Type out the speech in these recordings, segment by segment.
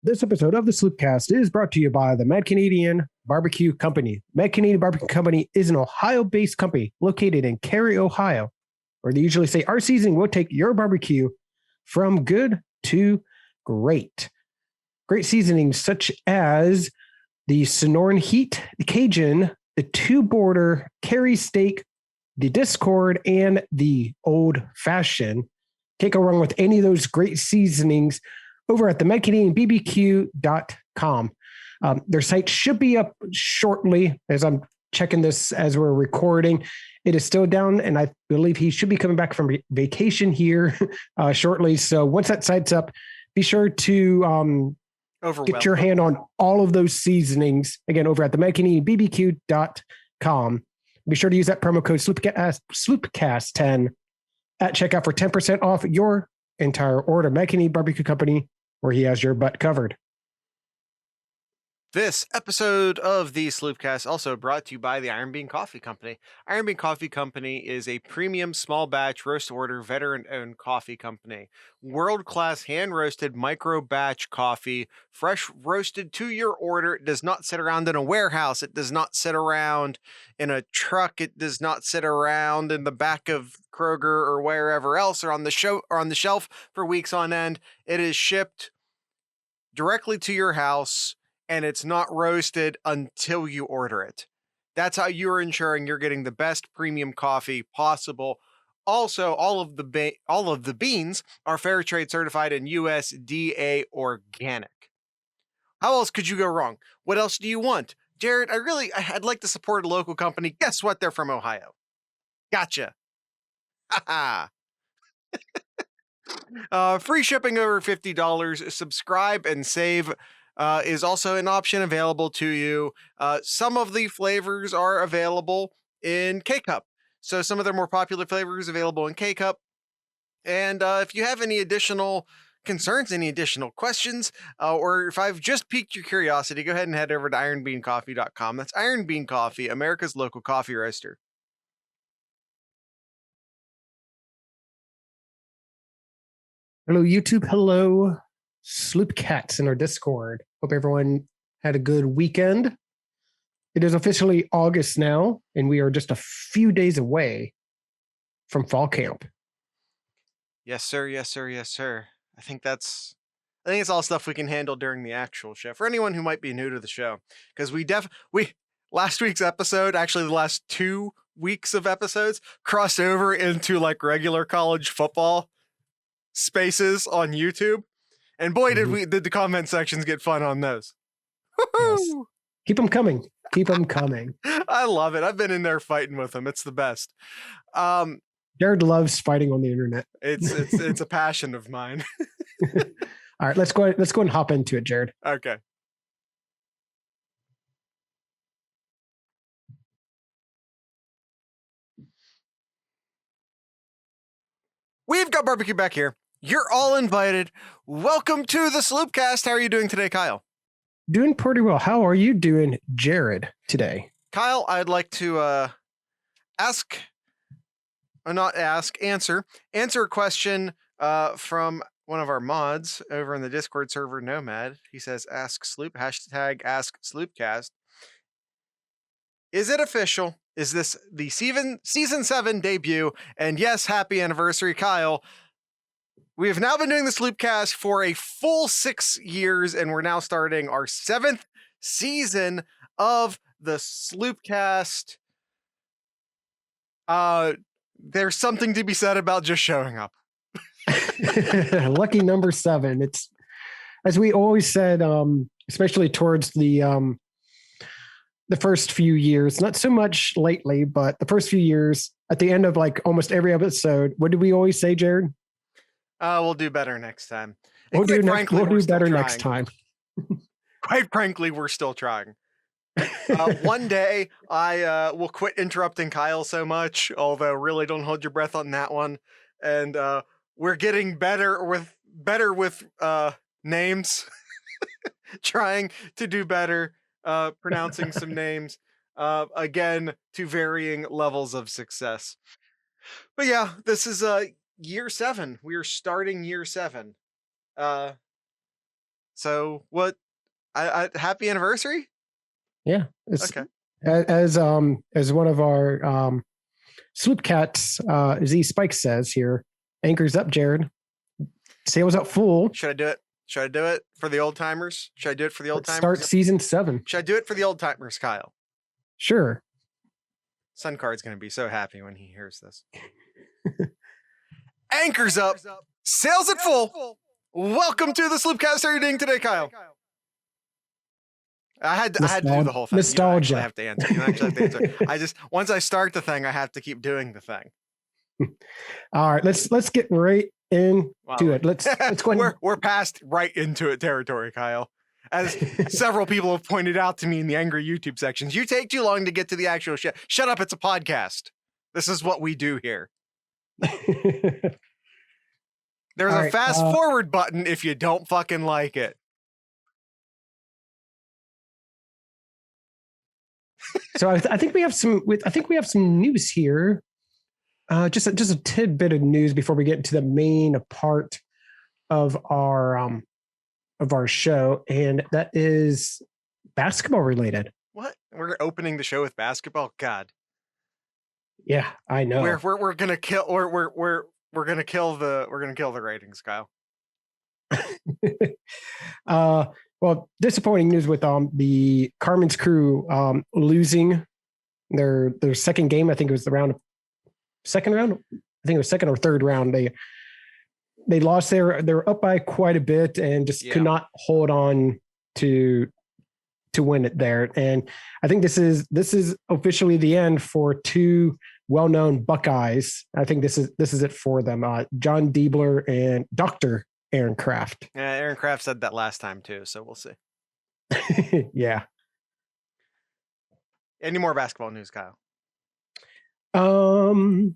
This episode of the Sloopcast is brought to you by the Mad Canadian Barbecue Company. Mad Canadian Barbecue Company is an Ohio-based company located in Cary, Ohio, where they usually say our seasoning will take your barbecue from good to great. Great seasonings such as the Sonoran Heat, the Cajun, the two-border Cary Steak, the Discord, and the Old Fashioned. Can't go wrong with any of those great seasonings over at the MadCanadianBBQ.com. Their site should be up shortly as I'm checking this as we're recording. It is still down, and I believe he should be coming back from vacation here shortly. So once that site's up, be sure to get your hand on all of those seasonings, again, over at the MadCanadianBBQ.com. Be sure to use that promo code Sloopcast10 at checkout for 10% off your entire order. Mad Canadian Barbecue Company, where he has your butt covered. This episode of the Sloopcast also brought to you by the Iron Bean Coffee Company. Iron Bean Coffee Company is a premium small batch roast order veteran-owned coffee company. World-class hand-roasted micro batch coffee, fresh roasted to your order. It does not sit around in a warehouse. It does not sit around in a truck. It does not sit around in the back of Kroger or wherever else or on the shelf for weeks on end. It is shipped directly to your house, and it's not roasted until you order it. That's how you're ensuring you're getting the best premium coffee possible. Also, all of the beans are fair trade certified and USDA organic. How else could you go wrong? What else do you want? Jared, I'd like to support a local company. Guess what? They're from Ohio. Gotcha. Haha. Free shipping over $50. Subscribe and save is also an option available to you. Some of the flavors are available in K-Cup. So some of their more popular flavors available in K-Cup. And if you have any additional concerns, any additional questions, or if I've just piqued your curiosity, go ahead and head over to ironbeancoffee.com. That's Iron Bean Coffee, America's local coffee roaster. Hello, YouTube. Hello, Sloopcats in our Discord. Hope everyone had a good weekend. It is officially August now, and we are just a few days away from fall camp. Yes, sir. Yes, sir. Yes, sir. I think it's all stuff we can handle during the actual show. For anyone who might be new to the show, because last week's episode, actually the last 2 weeks of episodes, crossed over into like regular college football spaces on YouTube. And boy, did the comment sections get fun on those. Yes. Keep them coming. Keep them coming. I love it. I've been in there fighting with them. It's the best. Jared loves fighting on the internet. It's a passion of mine. All right, let's go and hop into it, Jared. Okay. We've got barbecue back here. You're all invited. Welcome to the Sloopcast. How are you doing today, Kyle? Doing pretty well. How are you doing, Jared, today? Kyle, I'd like to answer a question from one of our mods over in the Discord server, Nomad. He says, ask Sloop, #AskSloopcast. Is it official? Is this the season 7 debut? And yes, happy anniversary, Kyle. We have now been doing the Sloopcast for a full 6 years, and we're now starting our 7th season of the Sloopcast. There's something to be said about just showing up. Lucky number 7. It's, as we always said, especially towards the first few years, not so much lately, but the first few years, at the end of like almost every episode, what did we always say, Jared? We'll do better next time. We'll do better next time. Quite frankly, we're still trying. One day I will quit interrupting Kyle so much, although really don't hold your breath on that one. And we're getting better with names, trying to do better, pronouncing some names, again, to varying levels of success. But yeah, this is year 7. We are starting year 7. So what? Happy anniversary. Yeah. It's, Okay. As one of our sloop cats, Z Spike says here, anchors up, Jared. Sails up full. Should I do it? Should I do it for the old timers? Should I do it for the old timers? Start season 7. Should I do it for the old timers, Kyle? Sure. Suncard's going to be so happy when he hears this. Anchors up, sails at full. Welcome to the Sloopcast. How are you doing today, Kyle? I had to do the whole thing. Nostalgia. You have to answer. You actually have to answer. Once I start the thing, I have to keep doing the thing. All right, let's get right into it. Let's go. We're past right into it territory, Kyle. As several people have pointed out to me in the angry YouTube sections, you take too long to get to the actual shit. Shut up! It's a podcast. This is what we do here. There's a fast forward button if you don't fucking like it. So I think we have some. I think we have some news here. Just a tidbit of news before we get into the main part of our show, and that is basketball related. What? We're opening the show with basketball? God. Yeah, I know. We're gonna kill. We're gonna kill the ratings, Kyle. Well, disappointing news with the Carmen's Crew losing their second game. I think it was the second round. I think it was second or third round. They lost they were up by quite a bit and just could not hold on to win it there. And I think this is officially the end for two well-known Buckeyes. I think this is it for them. John Diebler and Dr. Aaron Kraft. Yeah, Aaron Kraft said that last time too, so we'll see. Yeah. Any more basketball news, Kyle? I'm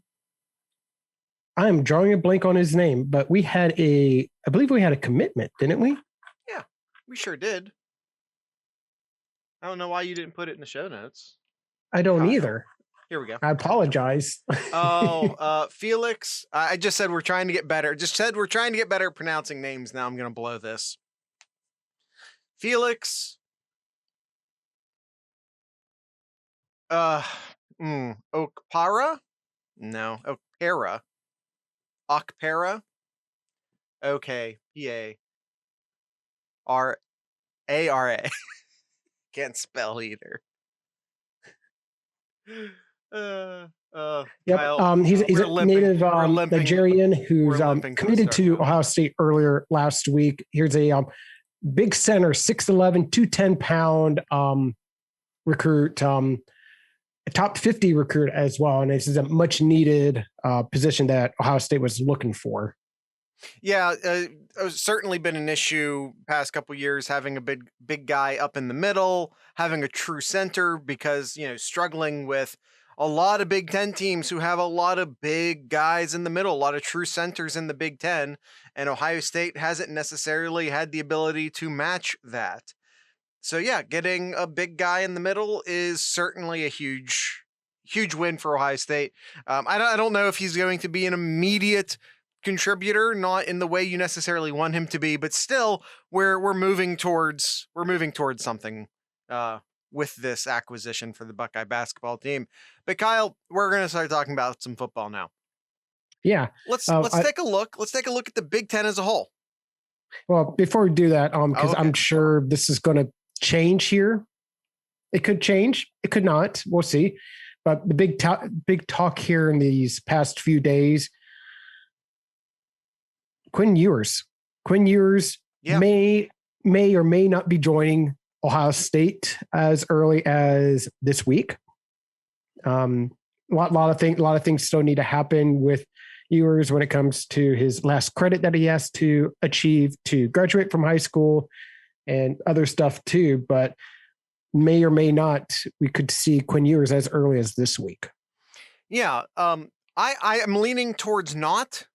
drawing a blank on his name, but I believe we had a commitment, didn't we? Yeah, we sure did. I don't know why you didn't put it in the show notes. I don't either. Here we go. I apologize. Felix. I just said we're trying to get better. Just said we're trying to get better at pronouncing names. Now I'm going to blow this. Felix. Okpara? No. Okpara. Okpara. Okay. P-A-R-A-R-A. Can't spell either. Yep. Kyle, he's a native Nigerian who's committed to Ohio State earlier last week. Here's a big center, 6'11", 210-pound recruit, a top 50 recruit as well. And this is a much needed position that Ohio State was looking for. Yeah, it's certainly been an issue past couple years having a big guy up in the middle, having a true center, because struggling with a lot of Big Ten teams who have a lot of big guys in the middle, a lot of true centers in the Big Ten, and Ohio State hasn't necessarily had the ability to match that. So yeah, getting a big guy in the middle is certainly a huge win for Ohio State. I don't know if he's going to be an immediate contributor, not in the way you necessarily want him to be, but still we're moving towards something with this acquisition for the Buckeye basketball team. But Kyle, we're going to start talking about some football now. Yeah. Let's take a look. Let's take a look at the Big Ten as a whole. Well, before we do that, because I'm sure this is going to change here. It could change. It could not. We'll see. But the big talk here in these past few days, Quinn Ewers may or may not be joining Ohio State as early as this week. A lot of things still need to happen with Ewers when it comes to his last credit that he has to achieve to graduate from high school and other stuff too. But may or may not, we could see Quinn Ewers as early as this week. Yeah, I am leaning towards not.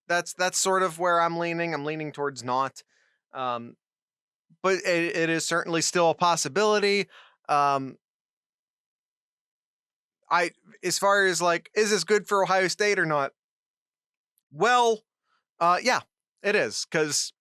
That's sort of where I'm leaning. I'm leaning towards not. But it is certainly still a possibility. As far as is this good for Ohio State or not? Well, yeah, it is, because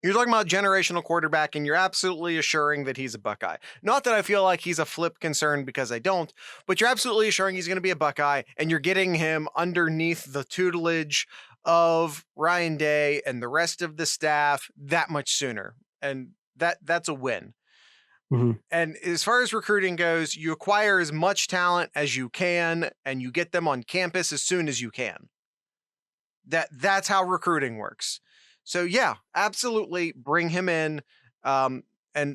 You're talking about generational quarterback, and you're absolutely assuring that he's a Buckeye. Not that I feel like he's a flip concern, because I don't, but you're absolutely assuring he's going to be a Buckeye, and you're getting him underneath the tutelage of Ryan Day and the rest of the staff that much sooner. And that's a win. Mhm. And as far as recruiting goes, you acquire as much talent as you can, and you get them on campus as soon as you can. That's how recruiting works. So yeah, absolutely bring him in. And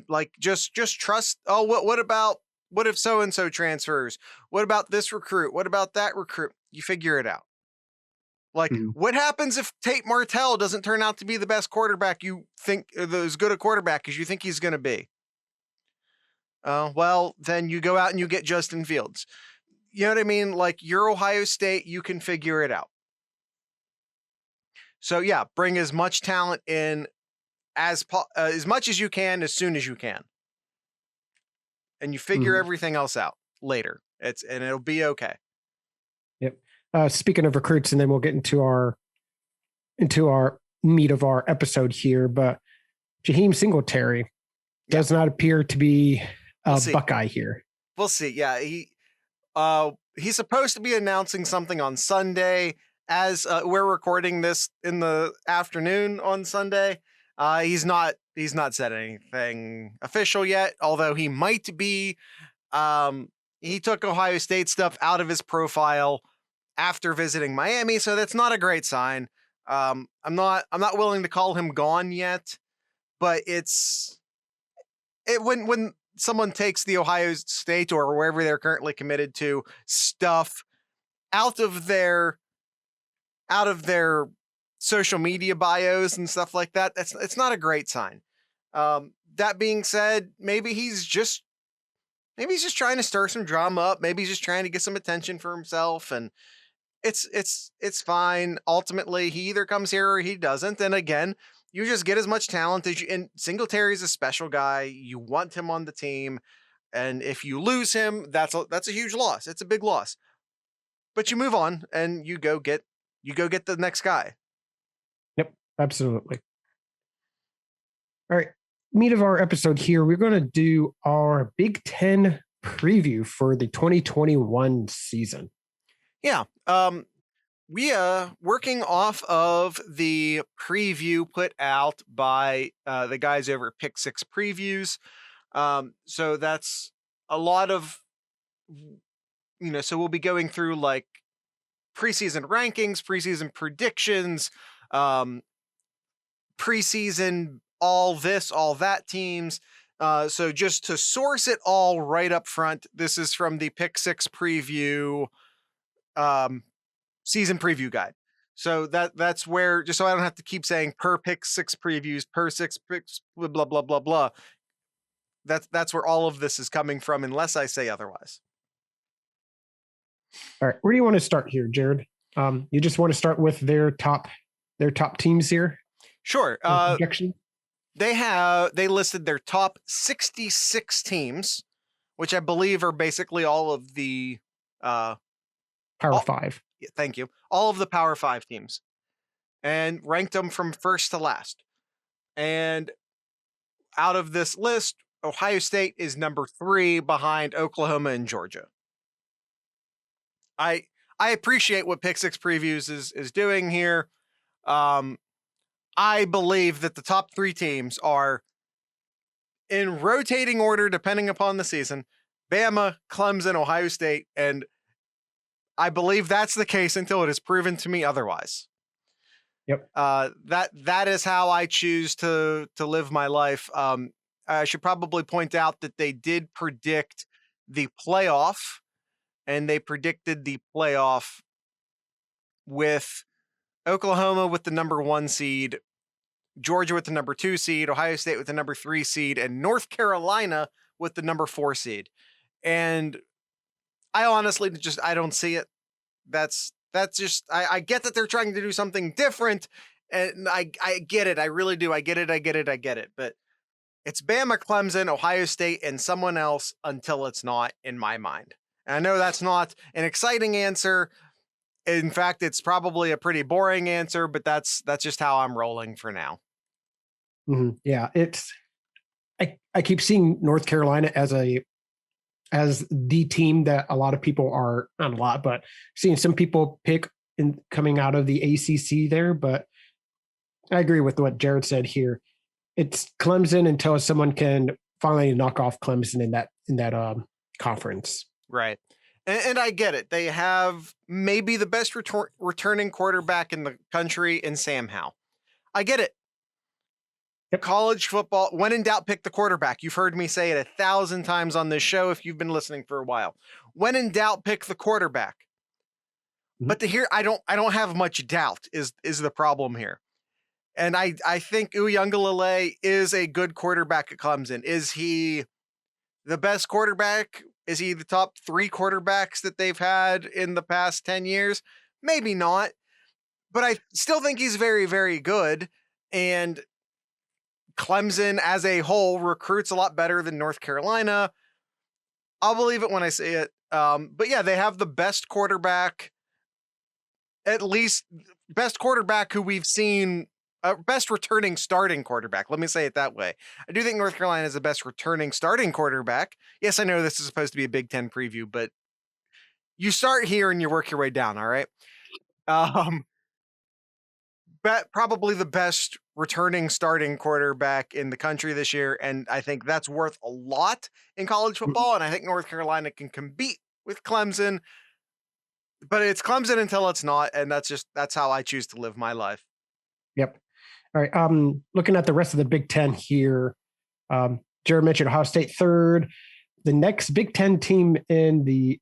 like just trust. Oh, what if so and so transfers? What about this recruit? What about that recruit? You figure it out. Like, Mhm. what happens if Tate Martell doesn't turn out to be the best quarterback you think, as good a quarterback as you think he's going to be? Well, then you go out and you get Justin Fields. You know what I mean? Like, you're Ohio State, you can figure it out. So yeah, bring as much talent in as much as you can, as soon as you can, and you figure Mhm. everything else out later. And it'll be okay. Yep. Speaking of recruits, and then we'll get into our meat of our episode here. But Jaheim Singletary does not appear to be a Buckeye here. We'll see. Yeah, he's supposed to be announcing something on Sunday. As we're recording this in the afternoon on Sunday, he's not said anything official yet. Although he might be. He took Ohio State stuff out of his profile after visiting Miami, so that's not a great sign. I'm not willing to call him gone yet, but when someone takes the Ohio State or wherever they're currently committed to stuff out of their social media bios and stuff like that, it's not a great sign. That being said, maybe he's just trying to stir some drama up. Maybe he's just trying to get some attention for himself, and it's fine. Ultimately, he either comes here or he doesn't. And again, you just get as much talent as you. And Singletary's a special guy. You want him on the team, and if you lose him, that's a huge loss. It's a big loss. But you move on and you go get the next guy. Yep, absolutely. All right, meat of our episode here. We're going to do our Big Ten preview for the 2021 season. Yeah. We are working off of the preview put out by the guys over at Pick Six Previews. So that's a lot of, so we'll be going through like preseason rankings, preseason predictions, preseason all this, all that teams. So just to source it all right up front, this is from the Pick Six Preview season preview guide. So that's where, just so I don't have to keep saying per Pick Six Previews, per six picks, blah blah blah blah blah. That's where all of this is coming from, unless I say otherwise. All right, where do you want to start here, Jared? You just want to start with their top teams here? Sure. Projection? They listed their top 66 teams, which I believe are basically all of the Power 5. Thank you. All of the Power 5 teams, and ranked them from first to last. And out of this list, Ohio State is number 3 behind Oklahoma and Georgia. I appreciate what Pick Six Previews is doing here. I believe that the top 3 teams are, in rotating order depending upon the season, Bama, Clemson, Ohio State, and I believe that's the case until it is proven to me otherwise. Yep. That is how I choose to live my life. I should probably point out that they did predict the playoff, and they predicted the playoff with Oklahoma with the number 1 seed, Georgia with the number 2 seed, Ohio State with the number 3 seed, and North Carolina with the number 4 seed. And I honestly I don't see it. That's just, I get that they're trying to do something different, and I get it. I really do. I get it. But it's Bama, Clemson, Ohio State, and someone else until it's not, in my mind. And I know that's not an exciting answer. In fact, it's probably a pretty boring answer, but that's just how I'm rolling for now. Yeah, I keep seeing North Carolina as the team that a lot of people are, not a lot, but seeing some people pick in coming out of the ACC there. But I agree with what Jared said here. It's Clemson until someone can finally knock off Clemson in that conference. Right. And I get it. They have maybe the best returning quarterback in the country in Sam Howell. I get it. Yep. College football, when in doubt, pick the quarterback. You've heard me say it 1,000 times on this show if you've been listening for a while. When in doubt, pick the quarterback. But I don't have much doubt is the problem here. And I think Uiagalelei is a good quarterback at Clemson. Is he the best quarterback? Is he the top 3 quarterbacks that they've had in the past 10 years? Maybe not. But I still think he's very, very good. And Clemson as a whole recruits a lot better than North Carolina. I'll believe it when I say it. But yeah, they have the best quarterback, at least best quarterback who we've seen, best returning starting quarterback. Let me say it that way. I do think North Carolina is the best returning starting quarterback. Yes, I know this is supposed to be a Big Ten preview, but you start here and you work your way down. All right. Probably the best returning starting quarterback in the country this year. And I think that's worth a lot in college football. And I think North Carolina can compete with Clemson, but it's Clemson until it's not. And that's how I choose to live my life. Yep. All right. Looking at the rest of the Big Ten here, Jared mentioned Ohio State third. The next Big Ten team in the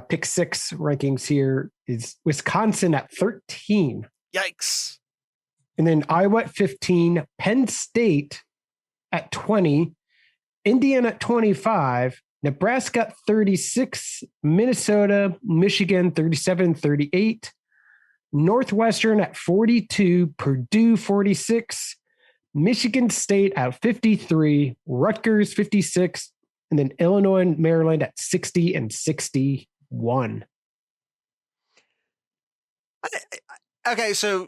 Pick 6 rankings here is Wisconsin at 13. Yikes. And then Iowa at 15, Penn State at 20, Indiana at 25, Nebraska at 36, Minnesota, Michigan 37, 38, Northwestern at 42, Purdue 46, Michigan State at 53, Rutgers 56, and then Illinois and Maryland at 60 and 61. Okay, so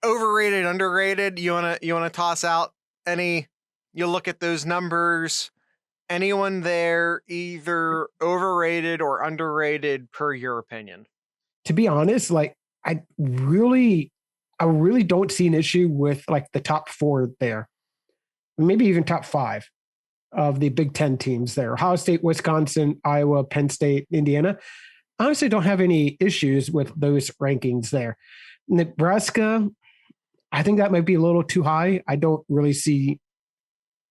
overrated, underrated. You wanna toss out any? You look at those numbers. Anyone there either overrated or underrated per your opinion? To be honest, like I really don't see an issue with like the top 4 there, maybe even top 5 of the Big Ten teams there. Ohio State, Wisconsin, Iowa, Penn State, Indiana. I honestly don't have any issues with those rankings there. Nebraska, I think that might be a little too high. I don't really see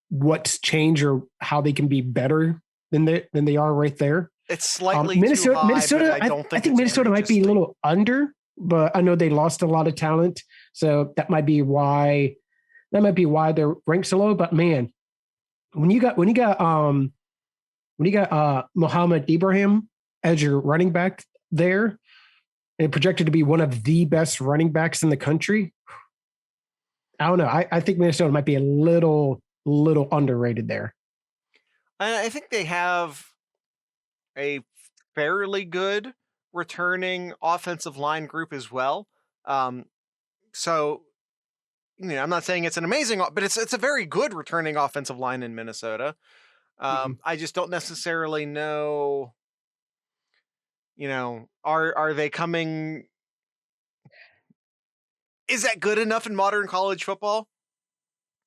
what's changed or how they can be better than they are right there. It's slightly Minnesota. Too high, Minnesota. I think Minnesota might be a little under, but I know they lost a lot of talent, so that might be why they're ranked so low. But man, when you got Muhammad Ibrahim as your running back there, and projected to be one of the best running backs in the country, I don't know. I think Minnesota might be a little underrated there. I think they have a fairly good returning offensive line group as well. So, I'm not saying it's an amazing, but it's a very good returning offensive line in Minnesota. I just don't necessarily know. Are they coming? Is that good enough in modern college football?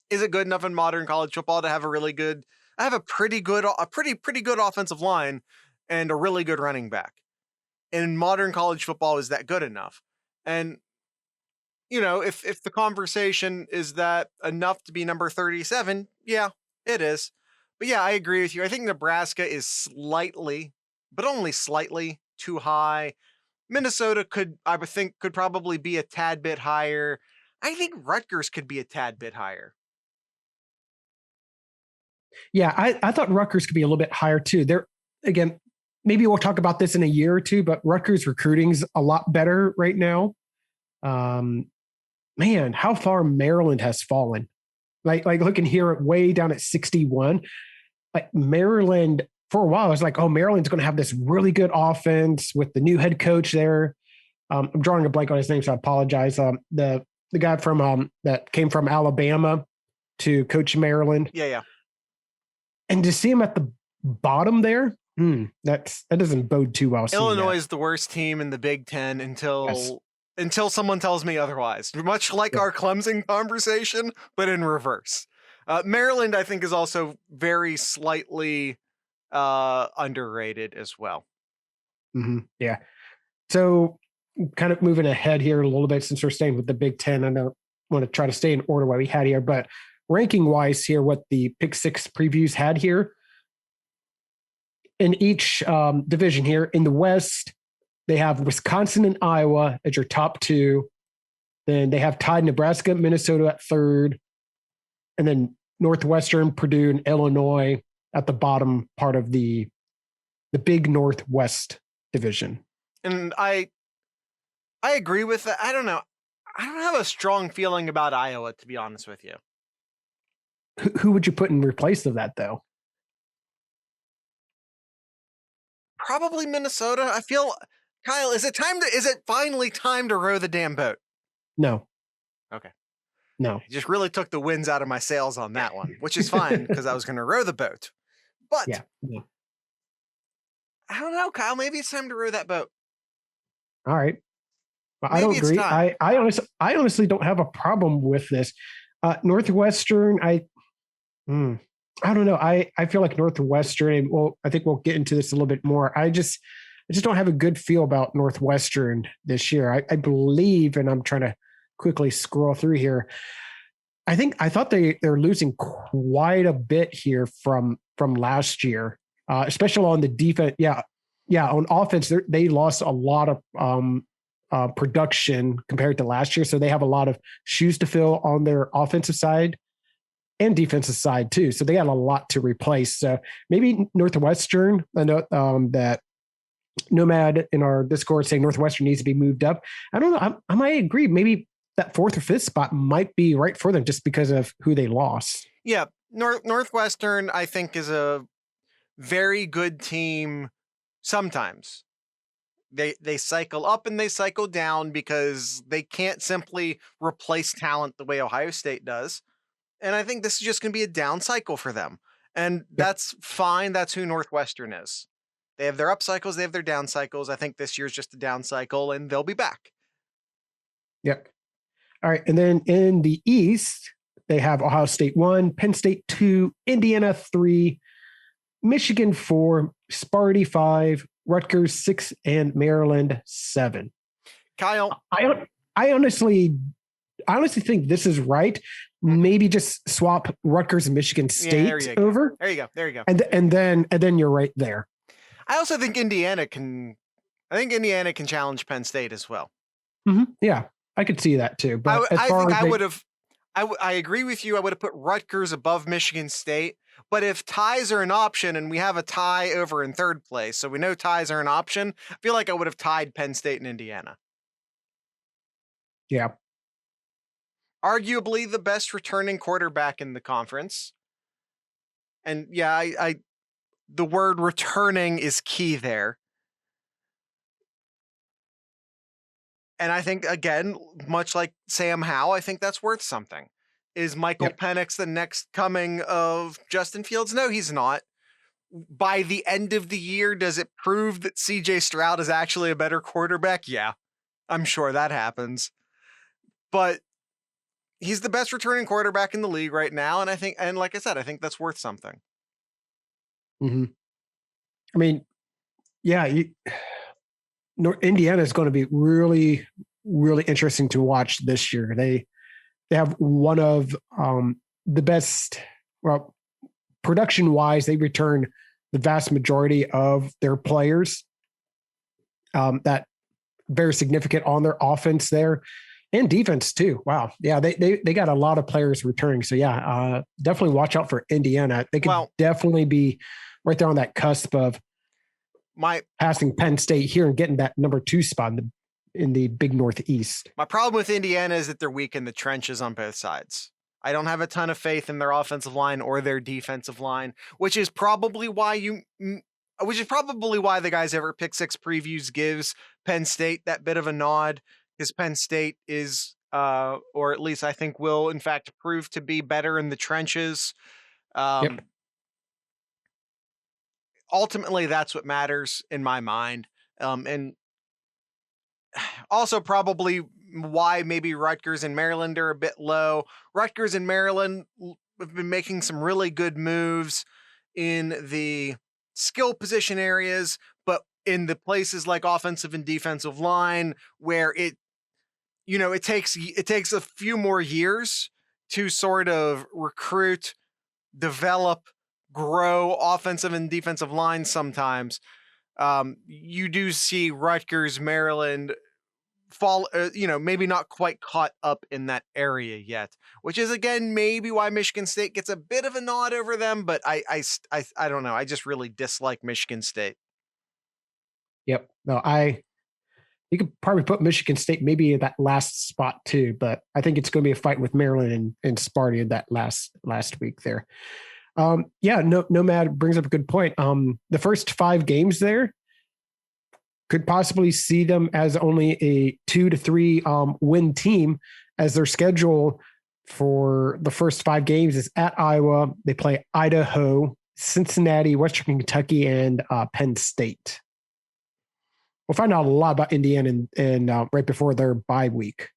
Is it good enough in modern college football to have a pretty good offensive line and a really good running back? In modern college football, is that good enough? And if the conversation is that enough to be number 37, yeah, it is. But yeah, I agree with you. I think Nebraska is slightly, but only slightly, too high. Minnesota could probably be a tad bit higher. I think Rutgers could be a tad bit higher. Yeah, I thought Rutgers could be a little bit higher too. They're, again, maybe we'll talk about this in a year or two, but Rutgers recruiting's a lot better right now. Man, how far Maryland has fallen. Like looking here way down at 61. Like Maryland, for a while, I was like, oh, Maryland's going to have this really good offense with the new head coach there. I'm drawing a blank on his name, so I apologize. The the guy from that came from Alabama to coach Maryland. Yeah. And to see him at the bottom there, that doesn't bode too well. Illinois is the worst team in the Big Ten until someone tells me otherwise. Much like our Clemson conversation, but in reverse. Maryland, I think, is also very slightly underrated as well. Yeah. So kind of moving ahead here a little bit, since we're staying with the Big Ten, I don't want to try to stay in order what we had here, but ranking wise here, what the Pick Six previews had here in each division here in the West, they have Wisconsin and Iowa as your top two. Then they have tied Nebraska, Minnesota at third, and then Northwestern, Purdue, and Illinois at the bottom part of the Big Northwest division. And I agree with that. I don't know. I don't have a strong feeling about Iowa, to be honest with you. Who would you put in replace of that, though? Probably Minnesota. I feel, Kyle, is it finally time to row the damn boat? No. Okay. No. You just really took the winds out of my sails on that one, which is fine because I was going to row the boat. But yeah. I don't know, Kyle. Maybe it's time to row that boat. All right. Well, I don't agree. I honestly don't have a problem with this. Northwestern, I don't know. I feel like Northwestern, well, I think we'll get into this a little bit more. I just don't have a good feel about Northwestern this year. I believe, and I'm trying to quickly scroll through here. I thought they're losing quite a bit here from last year, especially on the defense. Yeah. On offense, they lost a lot of production compared to last year. So they have a lot of shoes to fill on their offensive side and defensive side too. So they got a lot to replace. So maybe Northwestern, I know that Nomad in our Discord saying Northwestern needs to be moved up. I don't know. I might agree. Maybe that fourth or fifth spot might be right for them just because of who they lost. Yeah. Northwestern, I think, is a very good team. Sometimes they cycle up and they cycle down because they can't simply replace talent the way Ohio State does. And I think this is just going to be a down cycle for them. And that's fine. That's who Northwestern is. They have their up cycles. They have their down cycles. I think this year's just a down cycle and they'll be back. Yep. All right. And then in the East, they have Ohio State 1, Penn State 2, Indiana 3, Michigan 4, Sparty 5, Rutgers 6, and Maryland 7. Kyle, I honestly think this is right. Maybe just swap Rutgers and Michigan State over. There you go. And then you're right there. I also think Indiana can challenge Penn State as well. Mm-hmm. Yeah, I could see that too. But I agree with you. I would have put Rutgers above Michigan State. But if ties are an option and we have a tie over in third place, so we know ties are an option, I feel like I would have tied Penn State and Indiana. Yeah. Arguably the best returning quarterback in the conference. And yeah, I the word returning is key there. And I think, again, much like Sam Howell, I think that's worth something. Is Michael Penix the next coming of Justin Fields? No, he's not. By the end of the year, does it prove that CJ Stroud is actually a better quarterback? Yeah, I'm sure that happens. But he's the best returning quarterback in the league right now. And like I said, I think that's worth something. Mm-hmm. I mean, yeah, Indiana is going to be really, really interesting to watch this year. They have one of the best, well, production-wise, they return the vast majority of their players. That very significant on their offense there and defense too. Wow. Yeah, they got a lot of players returning. So yeah, definitely watch out for Indiana. They could definitely be right there on that cusp of passing Penn State here and getting that number 2 spot in the Big Northeast. My problem with Indiana is that they're weak in the trenches on both sides. I don't have a ton of faith in their offensive line or their defensive line, which is probably why the guys ever Pick Six Previews gives Penn State that bit of a nod, because Penn State is or at least I think will in fact prove to be better in the trenches. Um, Yep. Ultimately, that's what matters in my mind. And also probably why maybe Rutgers and Maryland are a bit low. Rutgers and Maryland have been making some really good moves in the skill position areas, but in the places like offensive and defensive line where it takes a few more years to sort of recruit, develop, grow offensive and defensive lines sometimes. You do see Rutgers, Maryland fall, maybe not quite caught up in that area yet, which is again maybe why Michigan State gets a bit of a nod over them. But I don't know. I just really dislike Michigan State. Yep. No, you could probably put Michigan State maybe in that last spot too, but I think it's going to be a fight with Maryland and Sparty in that last week there. Nomad brings up a good point. The first 5 games there could possibly see them as only a 2 to 3 win team, as their schedule for the first 5 games is at Iowa. They play Idaho, Cincinnati, Western Kentucky, and Penn State. We'll find out a lot about Indiana and right before their bye week.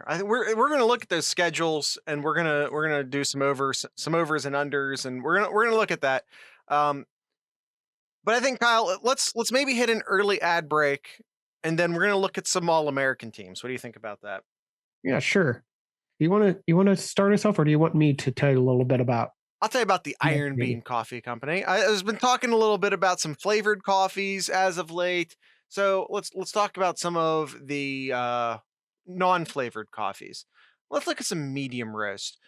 I think we're going to look at those schedules, and we're gonna do some overs and unders, and we're gonna look at that. But I think, Kyle, let's maybe hit an early ad break, and then we're gonna look at some All-American teams. What do you think about that? Yeah, sure. You want to start us off, or do you want me to tell you a little bit about? I'll tell you about the Iron Bean Coffee Company. I've been talking a little bit about some flavored coffees as of late. So let's talk about some of the non-flavored coffees. Let's look at some medium roast.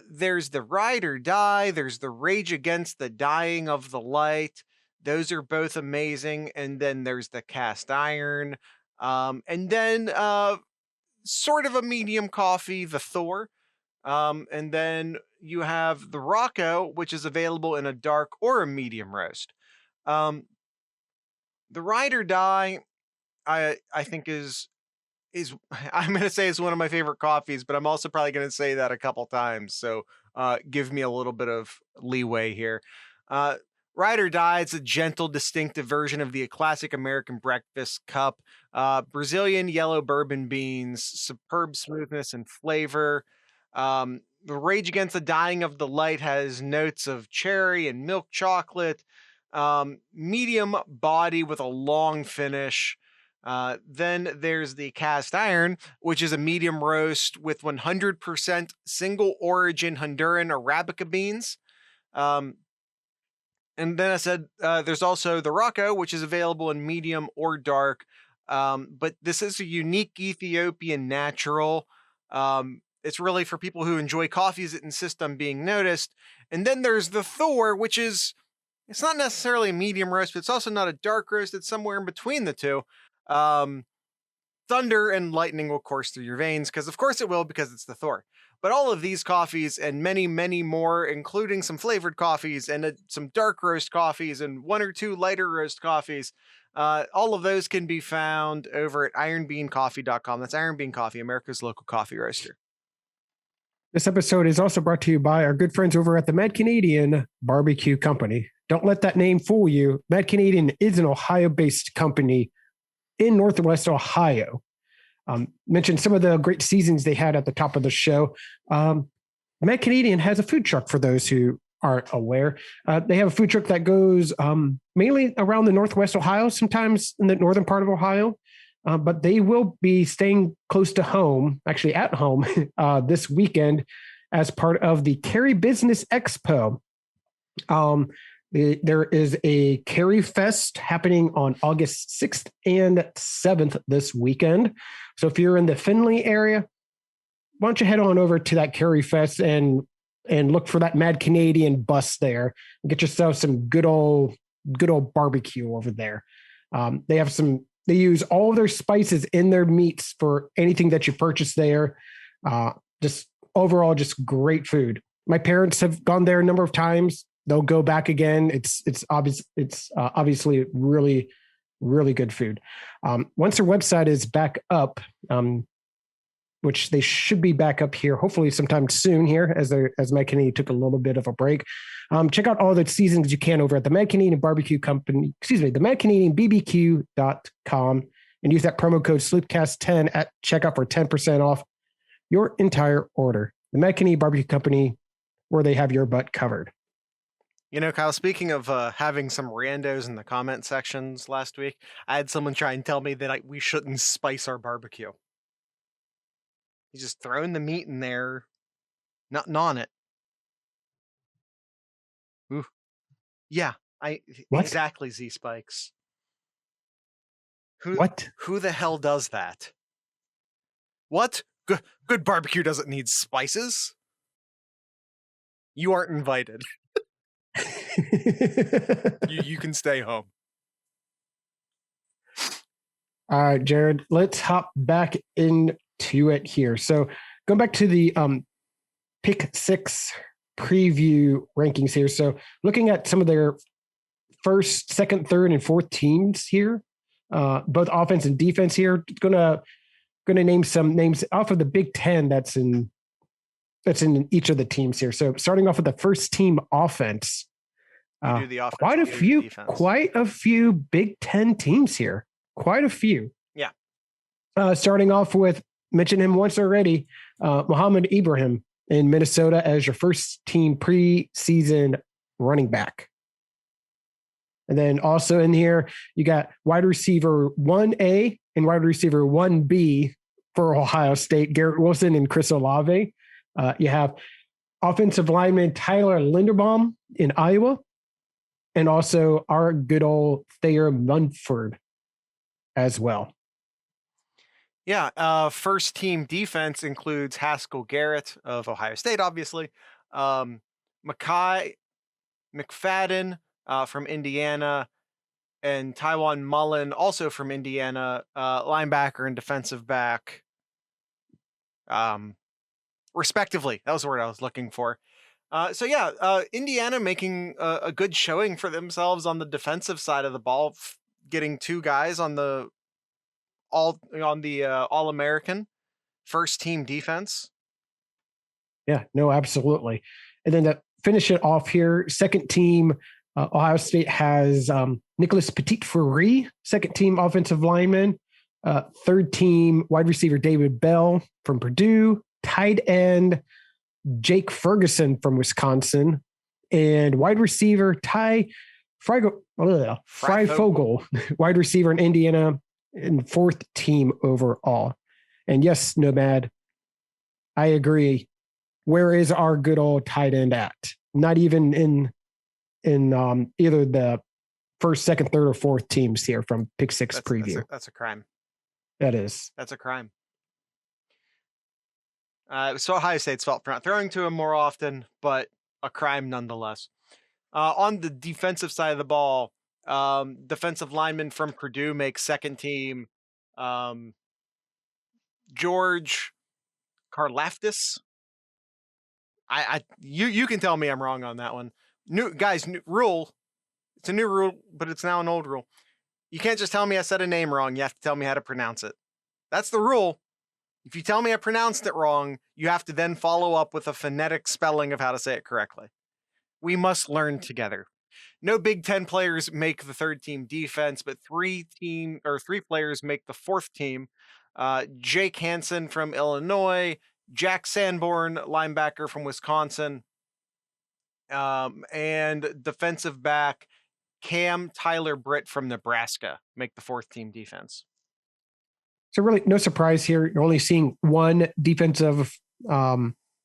There's the Ride or Die. There's the Rage Against the Dying of the Light. Those are both amazing. And then there's the Cast Iron. And then sort of a medium coffee, the Thor. And then you have the Rocco, which is available in a dark or a medium roast. The Ride or Die, I think is I'm going to say it's one of my favorite coffees, but I'm also probably going to say that a couple times. So give me a little bit of leeway here. Ride or Die, it's a gentle, distinctive version of the classic American breakfast cup. Brazilian yellow bourbon beans, superb smoothness and flavor. The Rage Against the Dying of the Light has notes of cherry and milk chocolate. Medium body with a long finish. Then there's the Cast Iron, which is a medium roast with 100% single origin Honduran Arabica beans. And then I said there's also the Rocco, which is available in medium or dark. But this is a unique Ethiopian natural. It's really for people who enjoy coffees that insist on being noticed. And then there's the Thor, which is, it's not necessarily a medium roast, but it's also not a dark roast. It's somewhere in between the two. Thunder and lightning will course through your veins, because of course it will, because it's the Thor. But all of these coffees and many, many more, including some flavored coffees and some dark roast coffees and 1 or 2 lighter roast coffees, all of those can be found over at ironbeancoffee.com. That's Iron Bean Coffee, America's local coffee roaster. This episode is also brought to you by our good friends over at the Mad Canadian Barbecue Company. Don't let that name fool you. Mad Canadian is an Ohio-based company in Northwest Ohio. Mentioned some of the great seasons they had at the top of the show. Mad Canadian has a food truck for those who aren't aware. They have a food truck that goes mainly around the Northwest Ohio, sometimes in the northern part of Ohio. But they will be staying close to home, actually at home, this weekend as part of the Cary Business Expo. There is a Cary Fest happening on August 6th and 7th this weekend. So if you're in the Findlay area, why don't you head on over to that Cary Fest and look for that Mad Canadian bus there and get yourself some good old barbecue over there. They use all of their spices in their meats for anything that you purchase there. Just overall, just great food. My parents have gone there a number of times. They'll go back again. It's obviously really, really good food. Once their website is back up, which they should be back up here, hopefully sometime soon here as Mad Canadian took a little bit of a break. Check out all the seasons you can over at the Mad Canadian Barbecue Company, the Mad Canadian BBQ.com, and use that promo code SloopCast10 at checkout for 10% off your entire order. The Mad Canadian Barbecue Company, where they have your butt covered. You know, Kyle, speaking of having some randos in the comment sections last week, I had someone try and tell me that we shouldn't spice our barbecue. He's just throwing the meat in there, nothing on it. Ooh. Yeah, What? Exactly, Z Spikes. What? Who the hell does that? What? Good barbecue doesn't need spices. You aren't invited. you can stay home. All right, Jared, let's hop back into it here. So going back to the pick 6 preview rankings here. So looking at some of their first, second, third, and fourth teams here, both offense and defense here. Gonna name some names off of the Big Ten that's in each of the teams here. So starting off with the first team offense, quite a few Big Ten teams here. Quite a few. Yeah. Starting off with, mentioned him once already, Muhammad Ibrahim in Minnesota as your first team preseason running back. And then also in here, you got wide receiver 1A and wide receiver 1B for Ohio State, Garrett Wilson and Chris Olave. You have offensive lineman Tyler Linderbaum in Iowa, and also our good old Thayer Munford as well. Yeah, first team defense includes Haskell Garrett of Ohio State, obviously. Mekhi McFadden from Indiana, and Tywan Mullen, also from Indiana, linebacker and defensive back, respectively. That was the word I was looking for. Indiana making a good showing for themselves on the defensive side of the ball, getting 2 guys on the All-American first team defense. Yeah, no, absolutely. And then to finish it off here, second team, Ohio State has Nicholas Petit-Frere, second team offensive lineman, third team wide receiver David Bell from Purdue, tight end Jake Ferguson from Wisconsin, and wide receiver Ty Freifogel, wide receiver in Indiana, and fourth team overall. And yes, Nomad, I agree. Where is our good old tight end at? Not even in either the first, second, third, or fourth teams here from Pick 6 preview. That's a crime. That is. That's a crime. So Ohio State's fault for not throwing to him more often, but a crime nonetheless. On the defensive side of the ball, defensive lineman from Purdue makes second team. George Karlaftis. You can tell me I'm wrong on that one. New rule. It's a new rule, but it's now an old rule. You can't just tell me I said a name wrong. You have to tell me how to pronounce it. That's the rule. If you tell me I pronounced it wrong, you have to then follow up with a phonetic spelling of how to say it correctly. We must learn together. No Big Ten players make the third team defense, but 3 players make the fourth team. Jake Hansen from Illinois, Jack Sanborn, linebacker from Wisconsin, and defensive back Cam Tyler Britt from Nebraska make the fourth team defense. So really no surprise here. You're only seeing one defensive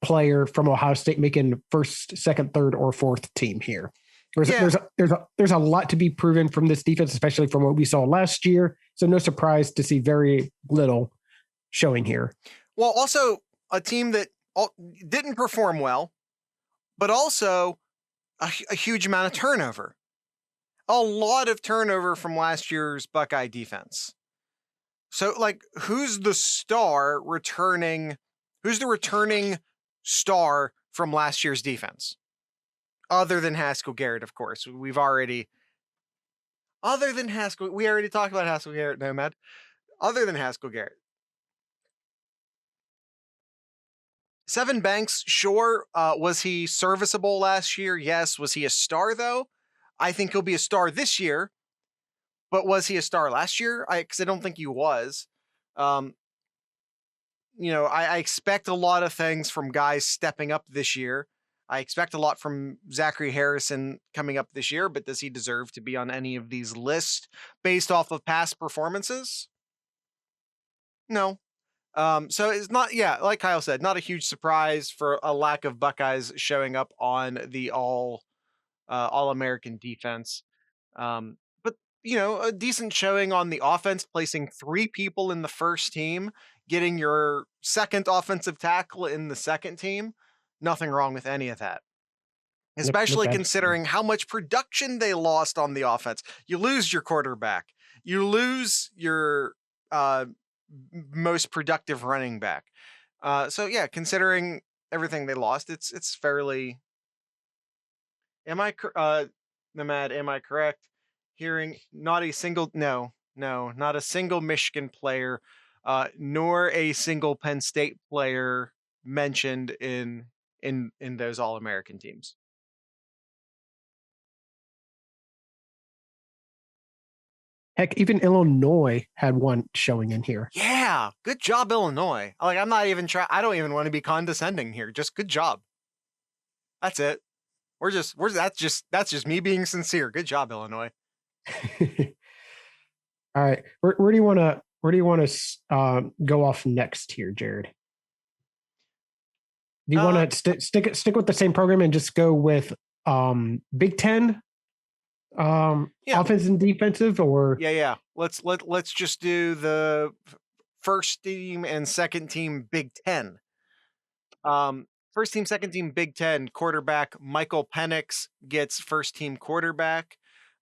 player from Ohio State making first, second, third, or fourth team here. There's a lot to be proven from this defense, especially from what we saw last year. So no surprise to see very little showing here. Well, also a team that didn't perform well, but also a huge amount of turnover. A lot of turnover from last year's Buckeye defense. So, who's the returning star from last year's defense? Other than Haskell Garrett, of course. We already talked about Haskell Garrett, Nomad. Other than Haskell Garrett. Seven Banks, sure. Was he serviceable last year? Yes. Was he a star, though? I think he'll be a star this year. But was he a star last year? Because I don't think he was. Um, I expect a lot of things from guys stepping up this year. I expect a lot from Zachary Harrison coming up this year, but does he deserve to be on any of these lists based off of past performances? No. So it's not, like Kyle said, not a huge surprise for a lack of Buckeyes showing up on the All-American defense. But a decent showing on the offense, placing 3 people in the first team, getting your second offensive tackle in the second team. Nothing wrong with any of that. Nope, Especially absolutely. considering how much production they lost on the offense. You lose your quarterback. You lose your most productive running back. So yeah, considering everything they lost, it's fairly. Nomad, am I correct? Hearing not a single not a single Michigan player, nor a single Penn State player mentioned in those All-American teams. Heck, even Illinois had one showing in here. Yeah, good job, Illinois. Like, I'm not even trying. I don't even want to be condescending here. Just good job. That's it. That's just me being sincere. Good job, Illinois. All right, where do you want to go off next here, Jared? Do you want to stick with the same program and just go with Big Ten offensive and defensive, or yeah? Let's just do the first team and second team Big Ten. First team, second team, Big Ten quarterback Michael Penix gets first team quarterback.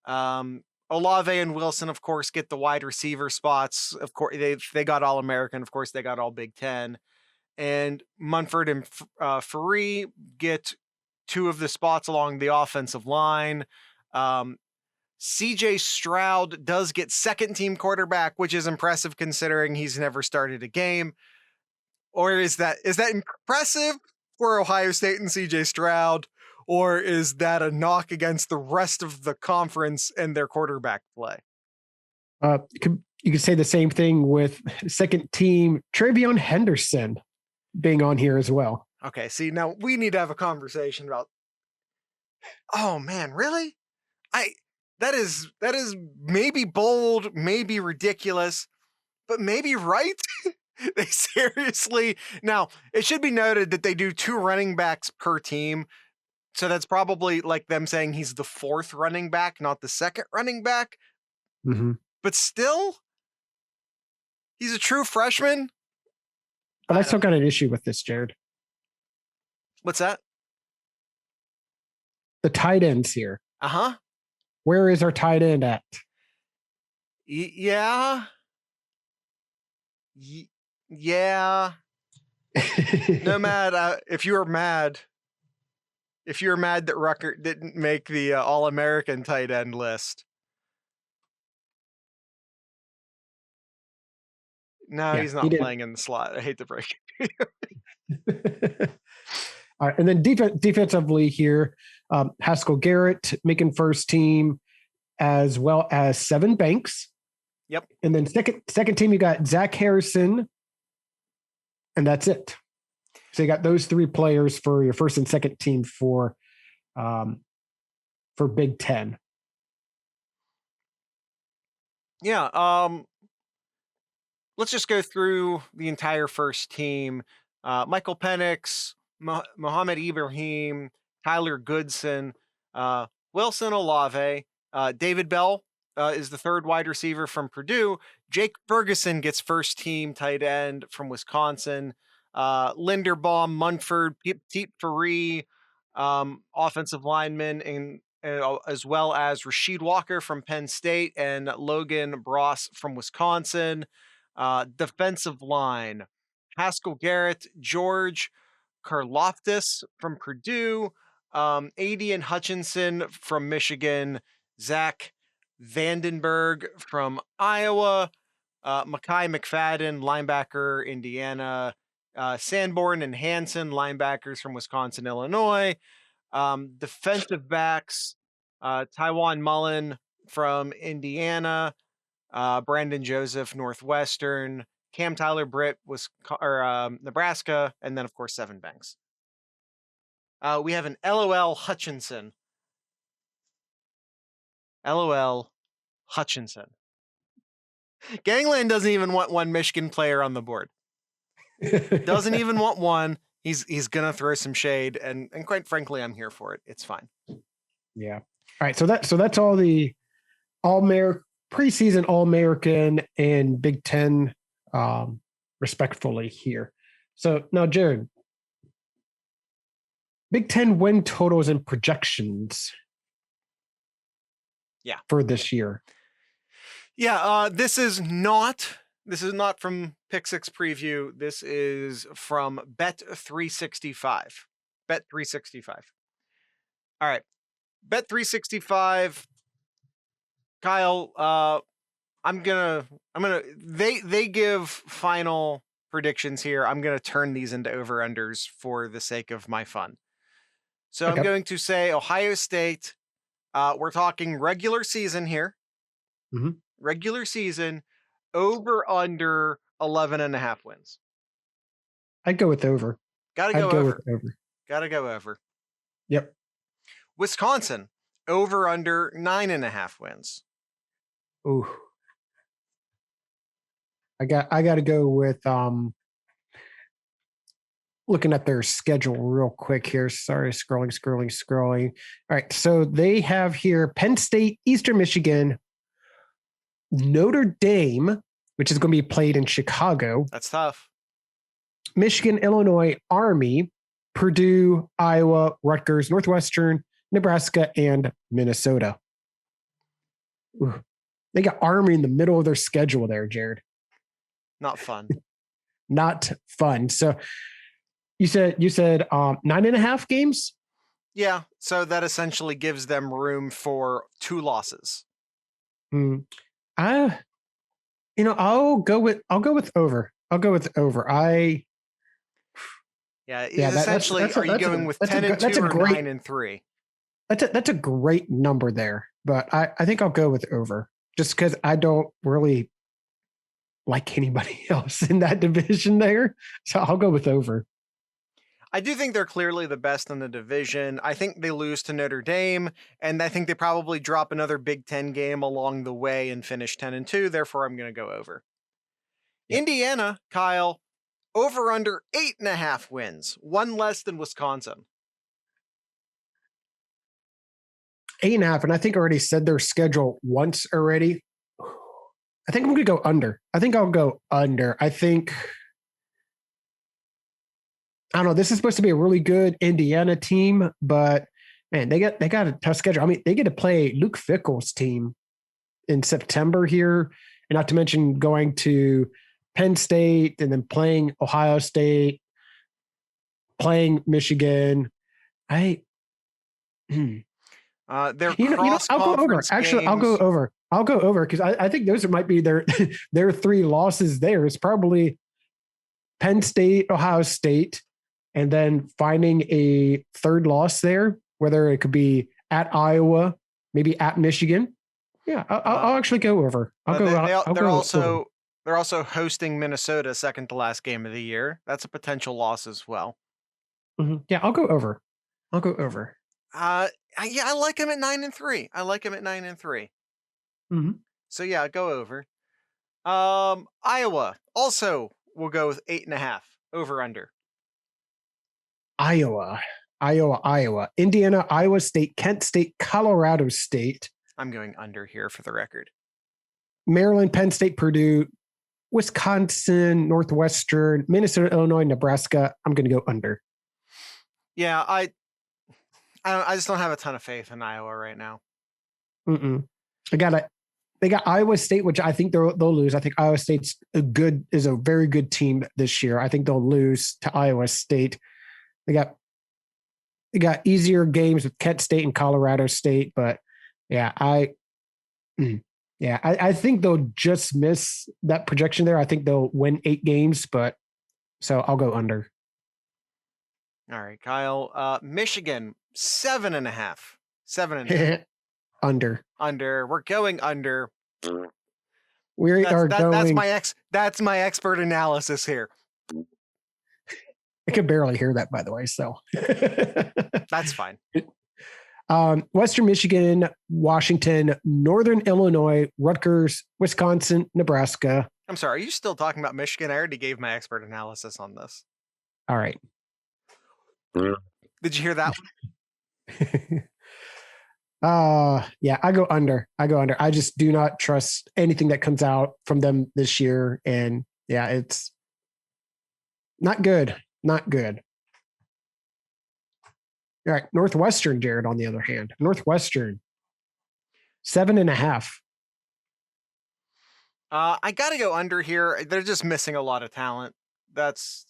Olave and Wilson, of course, get the wide receiver spots. Of course, they got All American. Of course, they got All Big Ten. And Munford and Faree get 2 of the spots along the offensive line. CJ Stroud does get second team quarterback, which is impressive considering he's never started a game. Or is that impressive for Ohio State and CJ Stroud? Or is that a knock against the rest of the conference and their quarterback play? You could say the same thing with second team TreVeyon Henderson being on here as well. Okay, see, now we need to have a conversation about. Oh man, really? That is maybe bold, maybe ridiculous, but maybe right. They seriously. Now, it should be noted that they do 2 running backs per team. So that's probably like them saying he's the 4th running back, not the 2nd running back. Mm-hmm. But still, he's a true freshman. But I still got an issue with this, Jared. What's that? The tight ends here. Uh-huh. Where is our tight end at? Yeah. Yeah. Nomad, if you're mad that Rutgers didn't make the All-American tight end list. No, he's not playing in the slot. I hate to break it. All right, and then defensively here, Haskell Garrett making first team, as well as Seven Banks. Yep. And then second team, you got Zach Harrison, and that's it. So you got those 3 players for your first and second team for Big Ten. Yeah. Let's just go through the entire first team. Michael Penix, Mohamed Ibrahim, Tyler Goodson, Wilson Olave, David Bell is the 3rd wide receiver from Purdue. Jake Ferguson gets first team tight end from Wisconsin. Linderbaum, Munford, Pete Faree, offensive lineman, and as well as Rasheed Walker from Penn State and Logan Bross from Wisconsin. Defensive line, Haskell Garrett, George Karloftis from Purdue, Adian Hutchinson from Michigan, Zach Vandenberg from Iowa, Mekhi McFadden, linebacker, Indiana, Sanborn and Hansen, linebackers from Wisconsin, Illinois. Defensive backs, Taiwan Mullen from Indiana, Brandon Joseph, Northwestern, Cam Tyler Britt was Nebraska, and then of course Seven Banks. We have an LOL Hutchinson. LOL Hutchinson. Gangland doesn't even want one Michigan player on the board. Doesn't even want one. He's gonna throw some shade, and quite frankly, I'm here for it. It's fine. Yeah. All right. So that's all the preseason All-American and Big Ten, respectfully here. So now, Jared, Big Ten win totals and projections. Yeah. For this year. Yeah. This is not from Pick Six Preview. This is from Bet365. Bet365. All right. Bet365. Kyle, they give final predictions here. I'm going to turn these into over-unders for the sake of my fun. So okay. I'm going to say Ohio State. We're talking regular season here. Mm-hmm. Regular season, over under 11.5 wins. I'd go with over. Gotta go over. Yep. Wisconsin, over under 9.5 wins. Ooh. I got to go with looking at their schedule real quick here. Sorry, scrolling. All right, so they have here Penn State, Eastern Michigan, Notre Dame, which is going to be played in Chicago. That's tough. Michigan, Illinois, Army, Purdue, Iowa, Rutgers, Northwestern, Nebraska, and Minnesota. Ooh. They got Army in the middle of their schedule there, Jared. Not fun. Not fun. So you said 9.5 games? Yeah. So that essentially gives them room for 2 losses. I'll go with over. Essentially, are you going with 10-2 or 9-3? That's a great number there, but I think I'll go with over just because I don't really like anybody else in that division there. So I'll go with over. I do think they're clearly the best in the division. I think they lose to Notre Dame, and I think they probably drop another Big Ten game along the way and finish 10-2. Therefore, I'm going to go over. Yep. Indiana, Kyle, over under 8.5 wins, 1 less than Wisconsin. 8.5, and I think I already said their schedule once already. I think I'm going to go under. I think I'll go under. I don't know. This is supposed to be a really good Indiana team, but man, they got a tough schedule. I mean, they get to play Luke Fickell's team in September here, and not to mention going to Penn State and then playing Ohio State, playing Michigan. They're I'll go over. Actually, I'll go over. Because I think those might be their 3 losses there. It's probably Penn State, Ohio State, and then finding a third loss there, whether it could be at Iowa, maybe at Michigan. Yeah, I'll actually go over. They're also hosting Minnesota, second to last game of the year. That's a potential loss as well. Mm-hmm. Yeah, I'll go over. I like him at 9-3. Mm-hmm. So yeah, go over. Iowa also will go with 8.5 over under. Iowa, Indiana, Iowa State, Kent State, Colorado State. I'm going under here for the record. Maryland, Penn State, Purdue, Wisconsin, Northwestern, Minnesota, Illinois, Nebraska. I'm going to go under. Yeah, I just don't have a ton of faith in Iowa right now. They got Iowa State, which I think they'll lose. I think Iowa State's is a very good team this year. I think they'll lose to Iowa State. They got easier games with Kent State and Colorado State, but yeah, I think they'll just miss that projection there. I think they'll win 8 games, but So I'll go under. All right, Kyle. Michigan, 7.5. 7.5. Under. Under. We're going under. We are going. That's my expert analysis here. I could barely hear that, by the way. So that's fine. Western Michigan, Washington, Northern Illinois, Rutgers, Wisconsin, Nebraska. I'm sorry. Are you still talking about Michigan? I already gave my expert analysis on this. All right. Did you hear that one? Yeah, I go under. I just do not trust anything that comes out from them this year. And yeah, it's not good. Not good. All right. Northwestern, Jared, on the other hand. Northwestern, 7.5. I got to go under here. They're just missing a lot of talent. That's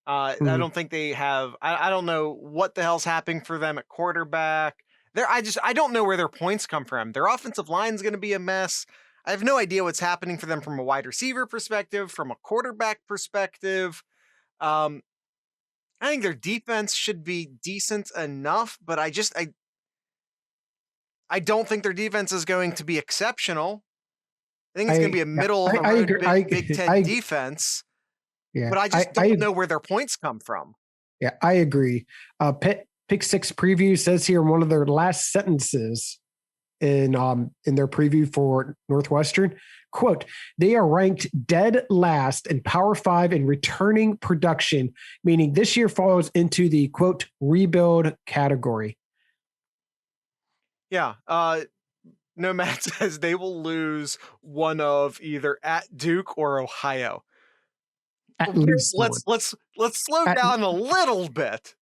I don't think they have. I don't know what the hell's happening for them at quarterback. I don't know where their points come from. Their offensive line is going to be a mess. I have no idea what's happening for them from a wide receiver perspective, from a quarterback perspective. I think their defense should be decent enough, but I don't think their defense is going to be exceptional. I think it's going to be a middle of the road Big Ten defense. Yeah, but I just don't know where their points come from. Yeah, I agree. Pick Six Preview says here in one of their last sentences in their preview for Northwestern, quote, they are ranked dead last in Power 5 in returning production, meaning this year falls into the, quote, rebuild category. Yeah. Nomad says they will lose one of either at Duke or Ohio. At least let's slow down a little bit.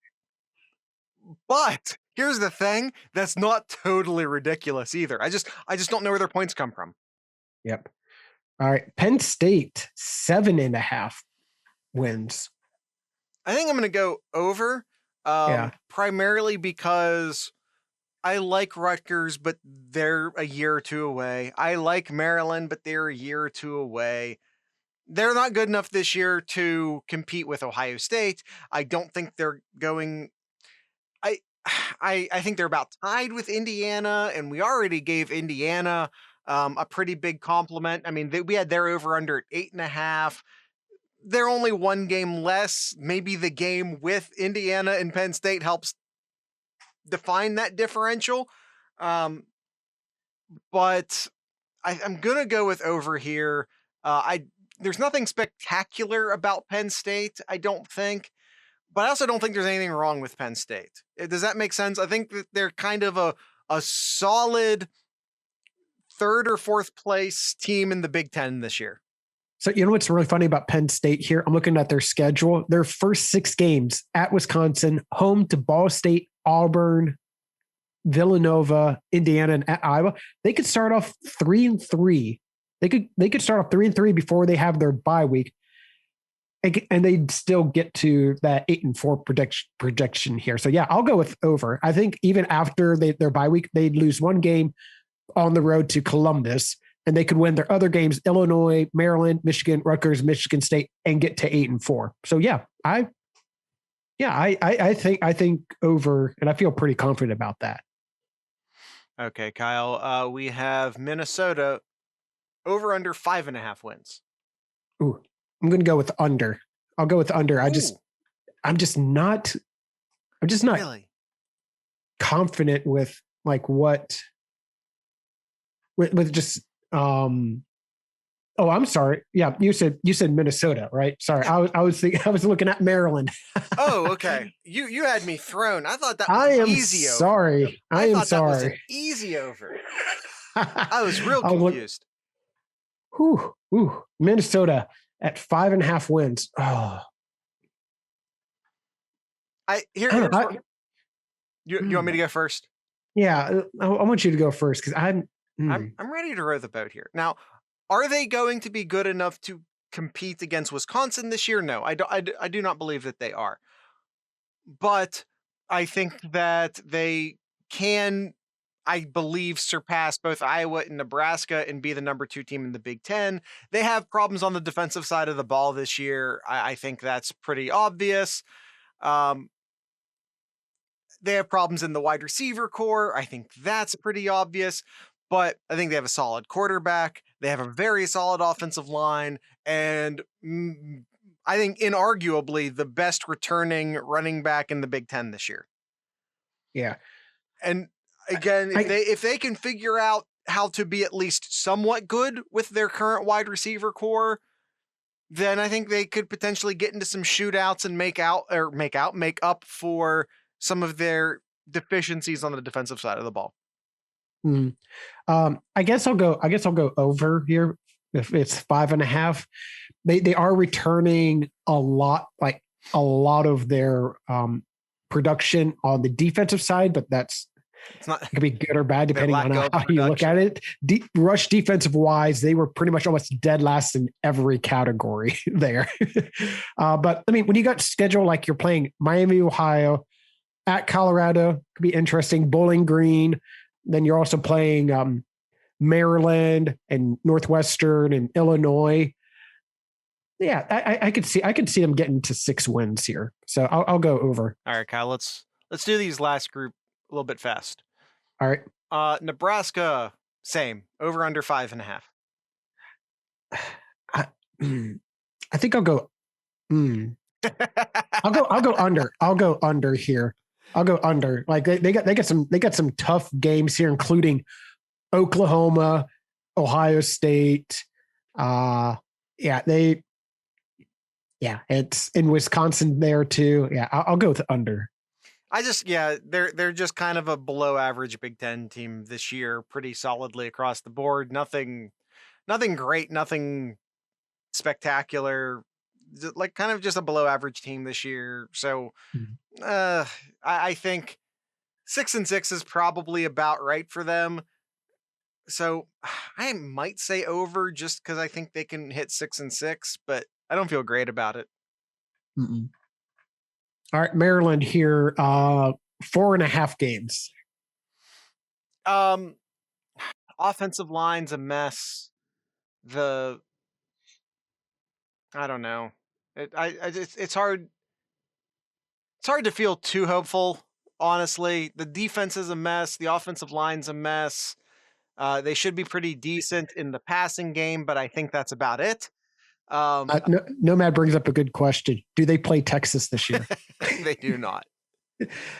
But here's the thing, that's not totally ridiculous either. I just don't know where their points come from. Yep. All right. Penn State, 7.5 wins. I think I'm going to go over, primarily because I like Rutgers, but they're a year or two away. I like Maryland, but they're a year or two away. They're not good enough this year to compete with Ohio State. I don't think they're going. I think they're about tied with Indiana, and we already gave Indiana a pretty big compliment. I mean, we had their over under at 8.5. They're only one game less. Maybe the game with Indiana and Penn State helps define that differential. But I'm gonna go with over here. There's nothing spectacular about Penn State, I don't think, but I also don't think there's anything wrong with Penn State. Does that make sense? I think that they're kind of a solid third or fourth place team in the Big Ten this year. So you know what's really funny about Penn State here? I'm looking at their schedule. Their first 6 games at Wisconsin, home to Ball State, Auburn, Villanova, Indiana, and at Iowa. They could start off 3-3. They could start off 3-3 before they have their bye week, and they'd still get to that 8-4 projection here. So yeah, I'll go with over. I think even after their bye week, they'd lose one game on the road to Columbus, and they could win their other games: Illinois, Maryland, Michigan, Rutgers, Michigan State, and get to 8-4. So yeah, I think over, and I feel pretty confident about that. Okay, Kyle. We have Minnesota over under 5.5 wins. Ooh, I'm going to go with under. I'll go with under. I'm just not really confident with like what with just I'm sorry. Yeah, you said Minnesota, right? Sorry. Yeah. I was looking at Maryland. Oh, okay. You had me thrown. I thought that was easy over. Sorry. I am sorry. That was an easy over. I was real confused. Minnesota at 5.5 wins. Oh. You want me to go first? Yeah, I want you to go first because I'm ready to row the boat here. Now, are they going to be good enough to compete against Wisconsin this year? No, I do not believe that they are. But I think that they can. I believe, surpass both Iowa and Nebraska and be the number 2 team in the Big Ten. They have problems on the defensive side of the ball this year. I think that's pretty obvious. They have problems in the wide receiver core. I think that's pretty obvious. But I think they have a solid quarterback. They have a very solid offensive line. And I think inarguably the best returning running back in the Big Ten this year. Yeah. And again, if they can figure out how to be at least somewhat good with their current wide receiver core, then I think they could potentially get into some shootouts and make up for some of their deficiencies on the defensive side of the ball. I guess I'll go over here. If it's 5.5, they are returning a lot of their production on the defensive side, but it could be good or bad depending on how you look at it. Rush defensive wise, they were pretty much almost dead last in every category there. But I mean, when you got schedule like you're playing Miami, Ohio, at Colorado, could be interesting. Bowling Green, then you're also playing Maryland and Northwestern and Illinois. Yeah, I could see them getting to 6 wins here. So I'll go over. All right, Kyle, let's do these last group a little bit fast. All right. Nebraska, same. Over under 5.5. I think I'll go. I'll go under. I'll go under here. I'll go under. Like they got some tough games here, including Oklahoma, Ohio State. It's in Wisconsin there too. Yeah, I'll go with under. They're just kind of a below average Big Ten team this year, pretty solidly across the board. Nothing great, nothing spectacular. Like kind of just a below average team this year. So I think 6-6 is probably about right for them. So I might say over just because I think they can hit 6-6, but I don't feel great about it. Mm-mm. All right, Maryland here, 4.5 games. Offensive line's a mess. I don't know. It's hard. It's hard to feel too hopeful, honestly. The defense is a mess. The offensive line's a mess. They should be pretty decent in the passing game, but I think that's about it. Nomad brings up a good question. Do they play Texas this year? They do not.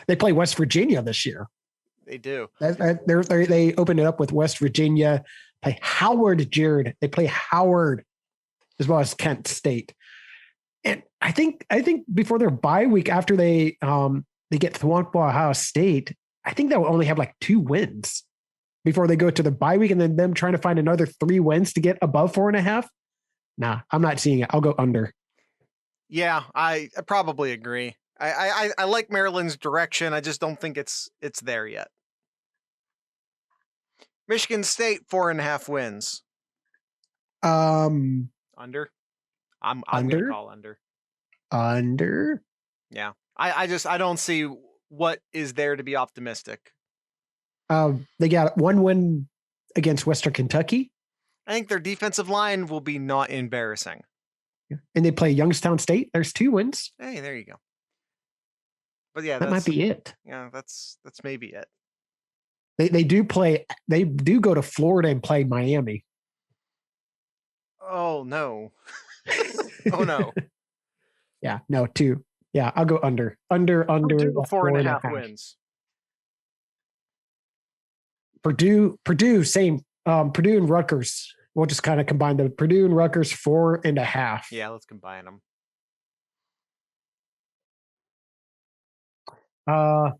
They play West Virginia this year. They do. They open it up with West Virginia. Play Howard, Jared. They play Howard as well as Kent State. And I think before their bye week, after they get thwamped by Ohio State, I think they'll only have like 2 wins before they go to the bye week, and then them trying to find another 3 wins to get above 4.5. Nah, I'm not seeing it. I'll go under. Yeah, I probably agree. I like Maryland's direction. I just don't think it's there yet. Michigan State 4.5 wins. Under. I'm gonna call under. Under. Yeah, I don't see what is there to be optimistic. They got 1 win against Western Kentucky. I think their defensive line will be not embarrassing. And they play Youngstown State. There's 2 wins. Hey, there you go. But yeah, that might be it. Yeah, that's maybe it. They do go to Florida and play Miami. Oh no. Oh no. Yeah, no, 2. Yeah, I'll go under. Under 4.5 wins. Purdue, same. Purdue and Rutgers. We'll just kind of combine them. Purdue and Rutgers 4.5. Yeah, let's combine them. I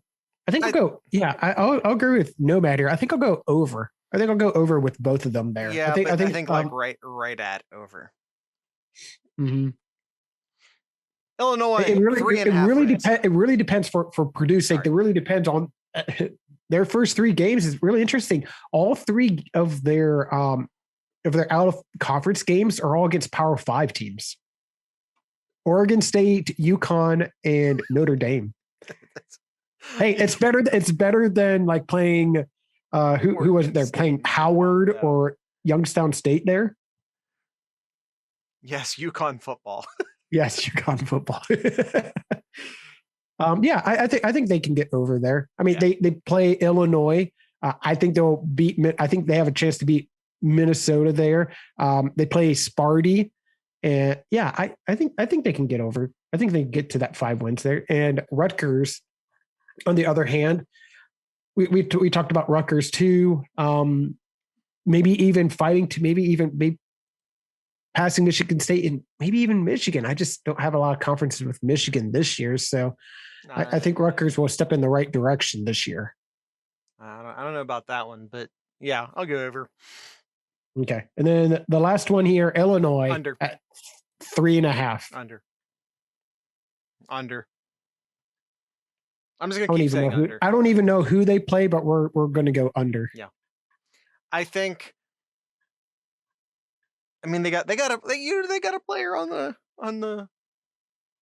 think I'll go. Yeah, I'll agree with Nomad here. I think I'll go over. I think I'll go over with both of them there. Yeah, I think like right at over. Mm-hmm. Illinois. It really depends for Purdue's sake. It really depends on their first 3 games. Is really interesting. All 3 of their out of conference games are all against Power 5 teams: Oregon State, UConn, and Notre Dame. Hey, it's better than like playing Who was it? They're playing Howard or Youngstown State there. Yes, UConn football. Yes, UConn football. I think they can get over there. I mean, they play Illinois. I think they'll beat. I think they have a chance to beat Minnesota there. They play Sparty, and I think they can get over. I think they get to that 5 wins there. And Rutgers, on the other hand, we talked about Rutgers too. Maybe even fighting to maybe passing Michigan State and maybe even Michigan. I just don't have a lot of confidence with Michigan this year. So I think Rutgers will step in the right direction this year. I don't know about that one, but yeah, I'll go over. Okay. And then the last one here, Illinois under at 3.5. Under. I'm just going to keep saying under. I don't even know who they play, but we're going to go under. Yeah. I think, I mean, they got a player on the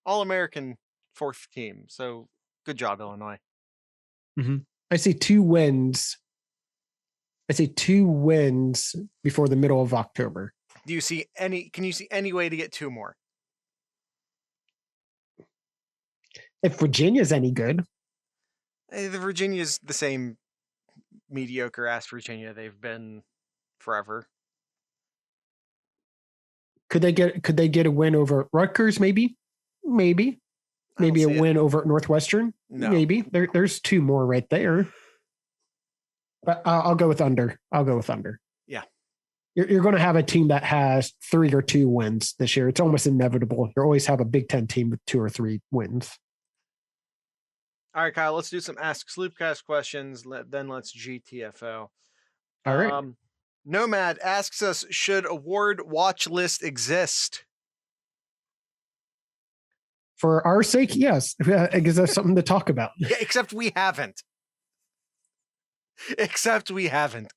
All-American 4th team. So good job, Illinois. Mm-hmm. I see 2 wins. Before the middle of October. Can you see any way to get 2 more? If Virginia's any good. The Virginia's the same mediocre ass Virginia they've been forever. Could they get a win over Rutgers? Maybe a win over Northwestern. No. Maybe there's 2 more right there. But I'll go with under. Yeah. You're going to have a team that has 3 or 2 wins this year. It's almost inevitable. You always have a Big Ten team with 2 or 3 wins. All right, Kyle, let's do some Ask Sloopcast questions. Then let's GTFO. All right. Nomad asks us, should award watch list exist? For our sake, yes. It gives us something to talk about. Yeah, except we haven't,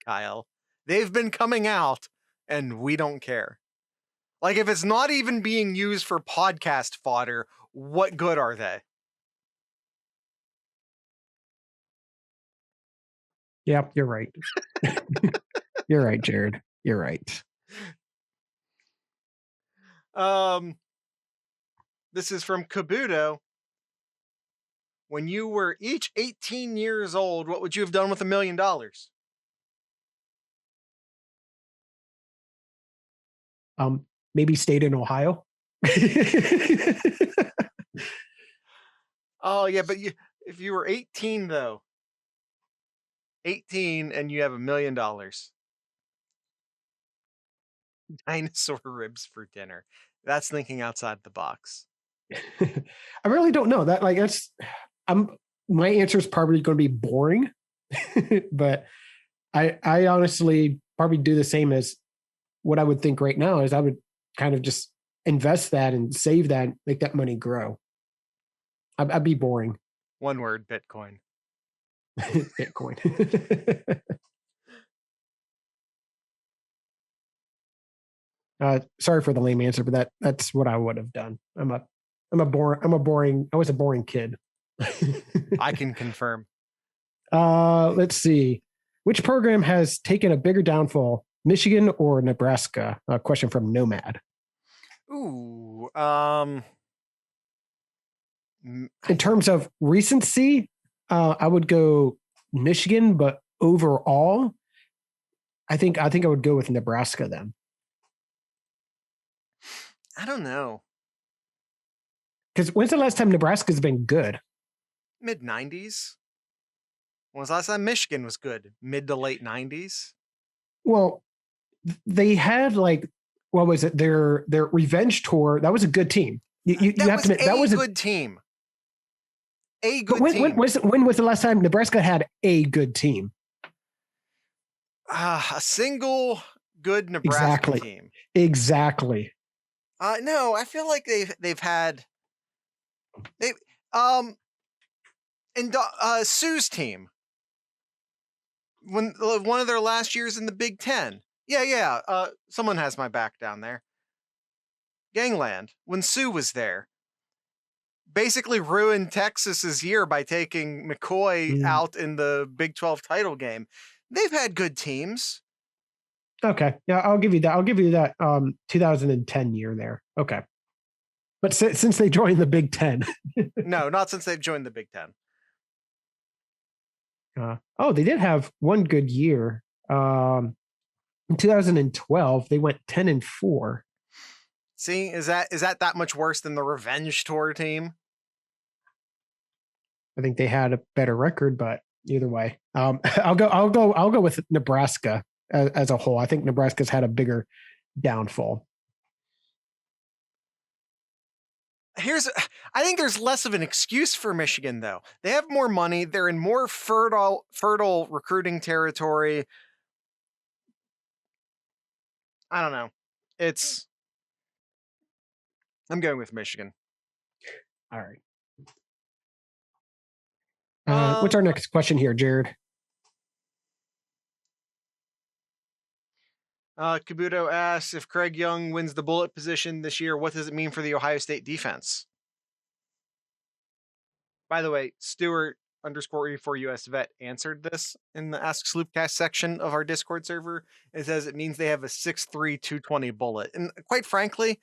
Kyle. They've been coming out, and we don't care. Like, if it's not even being used for podcast fodder, what good are they? Yep, you're right. You're right, Jared. You're right. This is from Kabuto. When you were each 18 years old, what would you have done with $1 million? Maybe stayed in Ohio. Oh yeah, but if you were 18 though, 18 and you have $1 million, dinosaur ribs for dinner. That's thinking outside the box. I really don't know that. Like my answer is probably going to be boring, but I honestly probably do the same as what I would think right now is I would kind of just invest that and save that, make that money grow. I'd be boring. One word, Bitcoin. Bitcoin. Sorry for the lame answer, but that's what I would have done. I was a boring kid. I can confirm. Let's see. Which program has taken a bigger downfall, Michigan or Nebraska? A question from Nomad. Ooh. In terms of recency, I would go Michigan, but overall, I think I would go with Nebraska then. I don't know. Because when's the last time Nebraska's been good? Mid-90s. When was the last time Michigan was good? Mid to late 90s? Well, they had what was it? Their revenge tour. That was a good team. You have to admit that was a good team. Team. When was the last time Nebraska had a good team? A single good Nebraska team. Exactly. No, I feel like they've had Sue's team when one of their last years in the Big Ten. Yeah. Someone has my back down there. Gangland, when Sue was there, basically ruined Texas's year by taking McCoy out in the Big 12 title game. They've had good teams. Okay. Yeah, I'll give you that. I'll give you that 2010 year there. Okay. But since they joined the Big Ten. No, not since they've joined the Big Ten. They did have one good year. In 2012, they went 10-4. See, is that much worse than the Revenge Tour team? I think they had a better record, but either way, I'll go with Nebraska as a whole. I think Nebraska's had a bigger downfall. I think there's less of an excuse for Michigan, though. They have more money. They're in more fertile recruiting territory. I don't know. I'm going with Michigan. All right. What's our next question here, Jared? Kabuto asks, if Craig Young wins the bullet position this year, what does it mean for the Ohio State defense? By the way, Stewart _84 US Vet answered this in the Ask Sloopcast section of our Discord server. It says it means they have a 6'3", 220 bullet. And quite frankly,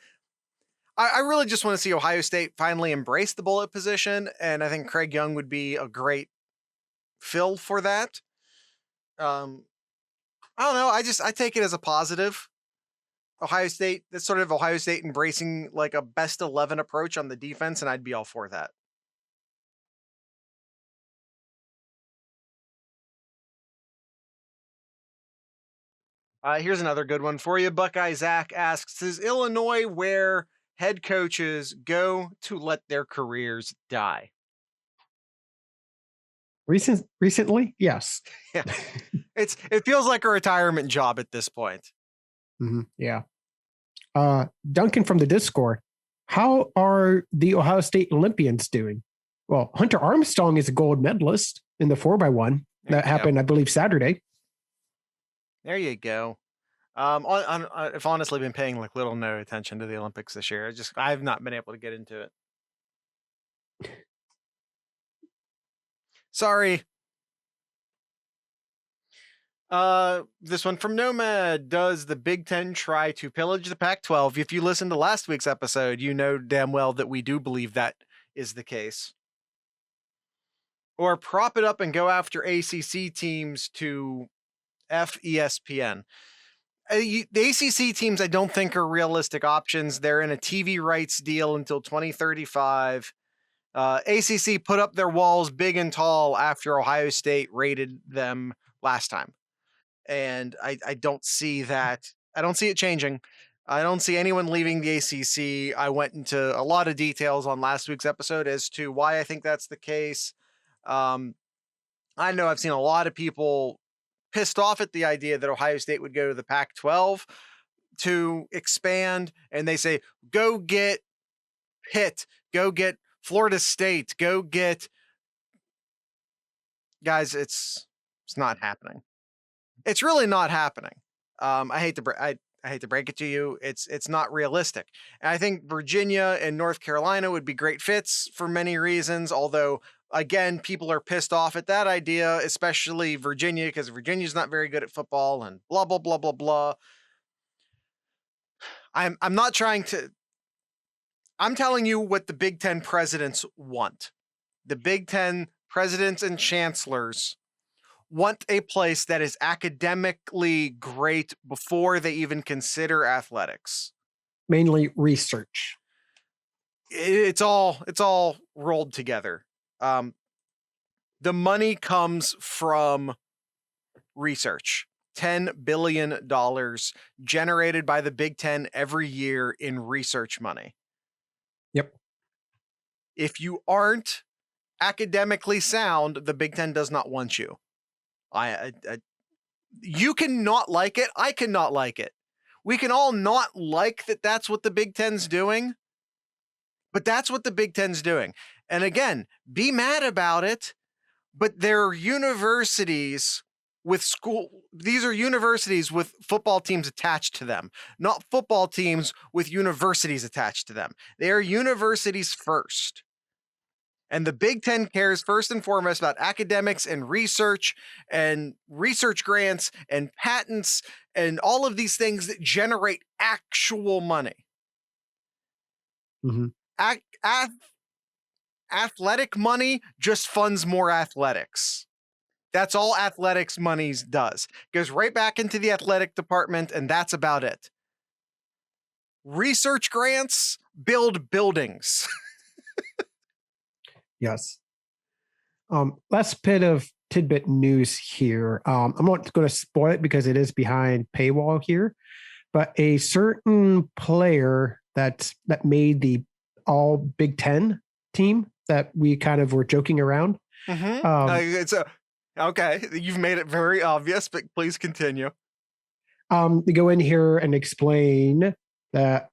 I really just want to see Ohio State finally embrace the bullet position, and I think Craig Young would be a great fill for that. I don't know. I take it as a positive. Ohio State, that's sort of Ohio State embracing like a best 11 approach on the defense, and I'd be all for that. Here's another good one for you. Buckeye Zach asks, does Illinois where head coaches go to let their careers die? Recently? Yes. Yeah. It feels like a retirement job at this point. Mm-hmm. Yeah. Duncan from the Discord, how are the Ohio State Olympians doing? Well, Hunter Armstrong is a gold medalist in the 4x1. That happened, I believe, Saturday. There you go. I've honestly been paying like little no attention to the Olympics this year. I've not been able to get into it. Sorry. This one from Nomad. Does the Big Ten try to pillage the Pac-12? If you listened to last week's episode, you know damn well that we do believe that is the case. Or prop it up and go after ACC teams to ESPN. The ACC teams I don't think are realistic options. They're in a TV rights deal until 2035. ACC put up their walls big and tall after Ohio State raided them last time. And I don't see that. I don't see it changing. I don't see anyone leaving the ACC. I went into a lot of details on last week's episode as to why I think that's the case. I know I've seen a lot of people pissed off at the idea that Ohio State would go to the Pac-12 to expand, and they say, go get Pitt, go get Florida State, go get... Guys, it's not happening. It's really not happening. I hate to break it to you. It's not realistic. And I think Virginia and North Carolina would be great fits for many reasons, although again, people are pissed off at that idea, especially Virginia, because Virginia's not very good at football and blah, blah, blah, blah, blah. I'm telling you what the Big Ten presidents want. The Big Ten presidents and chancellors want a place that is academically great before they even consider athletics. Mainly research. It's all rolled together. The money comes from research. $10 billion generated by the Big Ten every year in research money. Yep. If you aren't academically sound, the Big Ten does not want you. You cannot like it. I cannot like it. We can all not like that that's what the Big Ten's doing, but that's what the Big Ten's doing. And again, be mad about it, but they're universities with these are universities with football teams attached to them, not football teams with universities attached to them. They are universities first. And the Big Ten cares first and foremost about academics and research grants and patents and all of these things that generate actual money. Mm-hmm. Athletic money just funds more athletics. That's all athletics money does. Goes right back into the athletic department, and that's about it. Research grants build buildings. Yes. Last bit of tidbit news here. I'm not going to spoil it because it is behind paywall here, but a certain player that made the all Big Ten team that we kind of were joking around. Mm-hmm. Okay, you've made it very obvious, but please continue. To go in here and explain that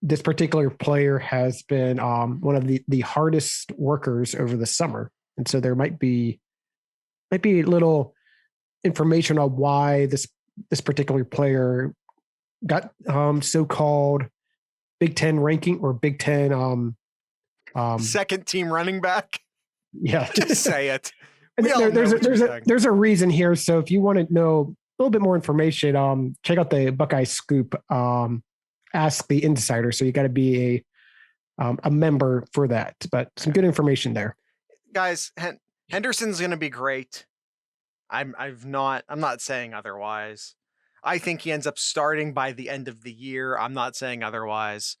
this particular player has been one of the hardest workers over the summer. And so there might be a little information on why this particular player got so-called Big Ten ranking or Big Ten second team running back. Yeah, just say it. There's a reason here. So if you want to know a little bit more information, check out the Buckeye Scoop. Ask the Insider. So you got to be a member for that. But some good information there, guys. Henderson's going to be great. I'm not saying otherwise. I think he ends up starting by the end of the year. I'm not saying otherwise.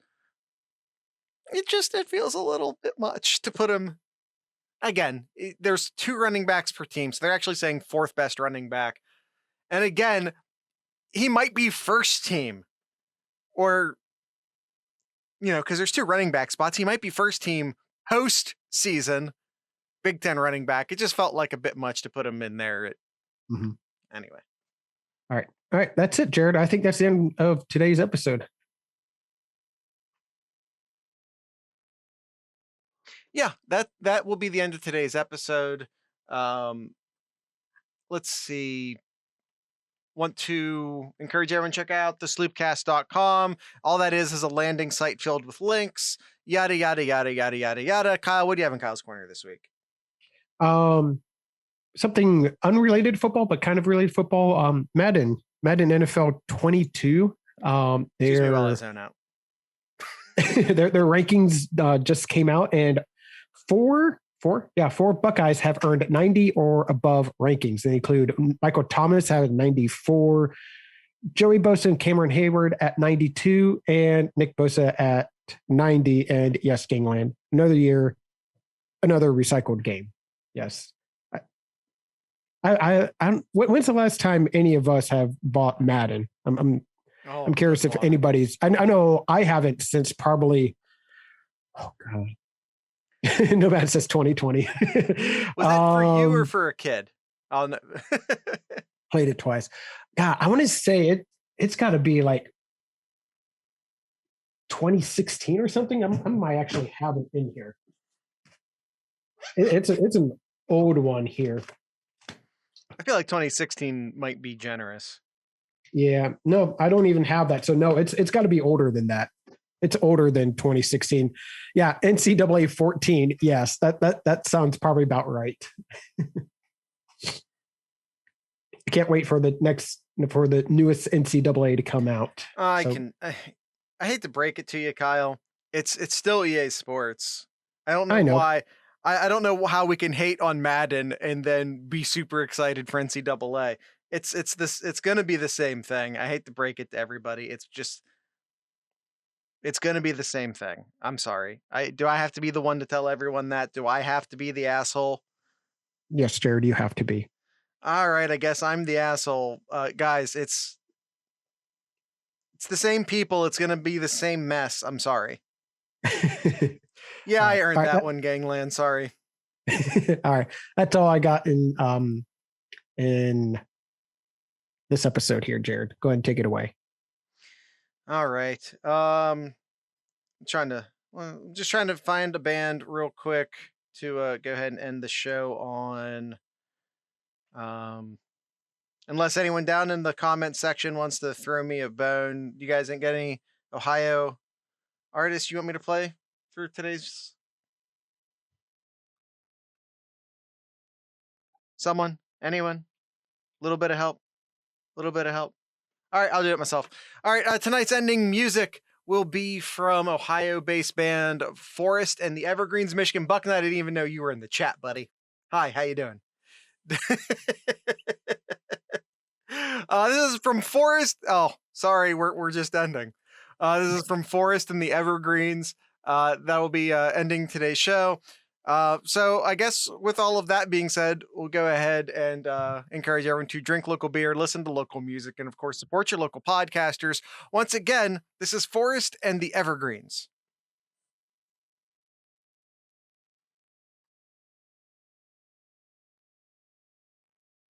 It feels a little bit much to put him. Again, there's 2 running backs per team, so they're actually saying 4th best running back. And again, he might be first team, or because there's 2 running back spots. He might be first team post season Big Ten running back. It just felt like a bit much to put him in there. Mm-hmm. Anyway. All right. That's it, Jared. I think that's the end of today's episode. Yeah, that will be the end of today's episode. Let's see. Want to encourage everyone to check out thesloopcast.com. All that is a landing site filled with links. Yada, yada, yada, yada, yada, yada. Kyle, what do you have in Kyle's Corner this week? Something unrelated to football, but kind of related to football. Madden NFL 22. Excuse me while I zone out. their rankings just came out, and four Buckeyes have earned 90 or above rankings. They include Michael Thomas at 94, Joey Bosa and Cameron Hayward at 92, and Nick Bosa at 90. And yes, Gangland, another year, another recycled game. Yes. When's the last time any of us have bought Madden? I'm curious if anybody's. I know I haven't since probably. Oh God. No, that says 2020. Was that for you or for a kid? Oh no. Played it twice. God, I want to say it's got to be like 2016 or something. I might actually have it in here. It's an old one here. I feel like 2016 might be generous. Yeah, no, I don't even have that. So no, it's got to be older than that. It's older than 2016. Yeah, NCAA 14. Yes, that sounds probably about right. I can't wait for the newest NCAA to come out. I hate to break it to you, Kyle. It's still EA Sports. I don't know why. I don't know how we can hate on Madden and then be super excited for NCAA. It's going to be the same thing. I hate to break it to everybody. It's going to be the same thing. I'm sorry. Do I have to be the one to tell everyone that? Do I have to be the asshole? Yes, Jared, you have to be. All right, I guess I'm the asshole. Guys, it's the same people. It's going to be the same mess. I'm sorry. Yeah, I earned that one, Gangland. Sorry. All right. That's all I got in this episode here, Jared. Go ahead and take it away. All right. Just trying to find a band real quick to go ahead and end the show on. Unless anyone down in the comment section wants to throw me a bone. You guys ain't got any Ohio artists you want me to play through today's Someone? Anyone? Little bit of help? Little bit of help? All right, I'll do it myself. All right, tonight's ending music will be from Ohio-based band Forest and the Evergreens, Michigan. Buck and I didn't even know you were in the chat, buddy. Hi, how you doing? This is from Forest. Oh, sorry, we're just ending. This is from Forest and the Evergreens. That will be ending today's show. So I guess with all of that being said, we'll go ahead and encourage everyone to drink local beer, listen to local music, and of course support your local podcasters. Once again, this is Forest and the Evergreens.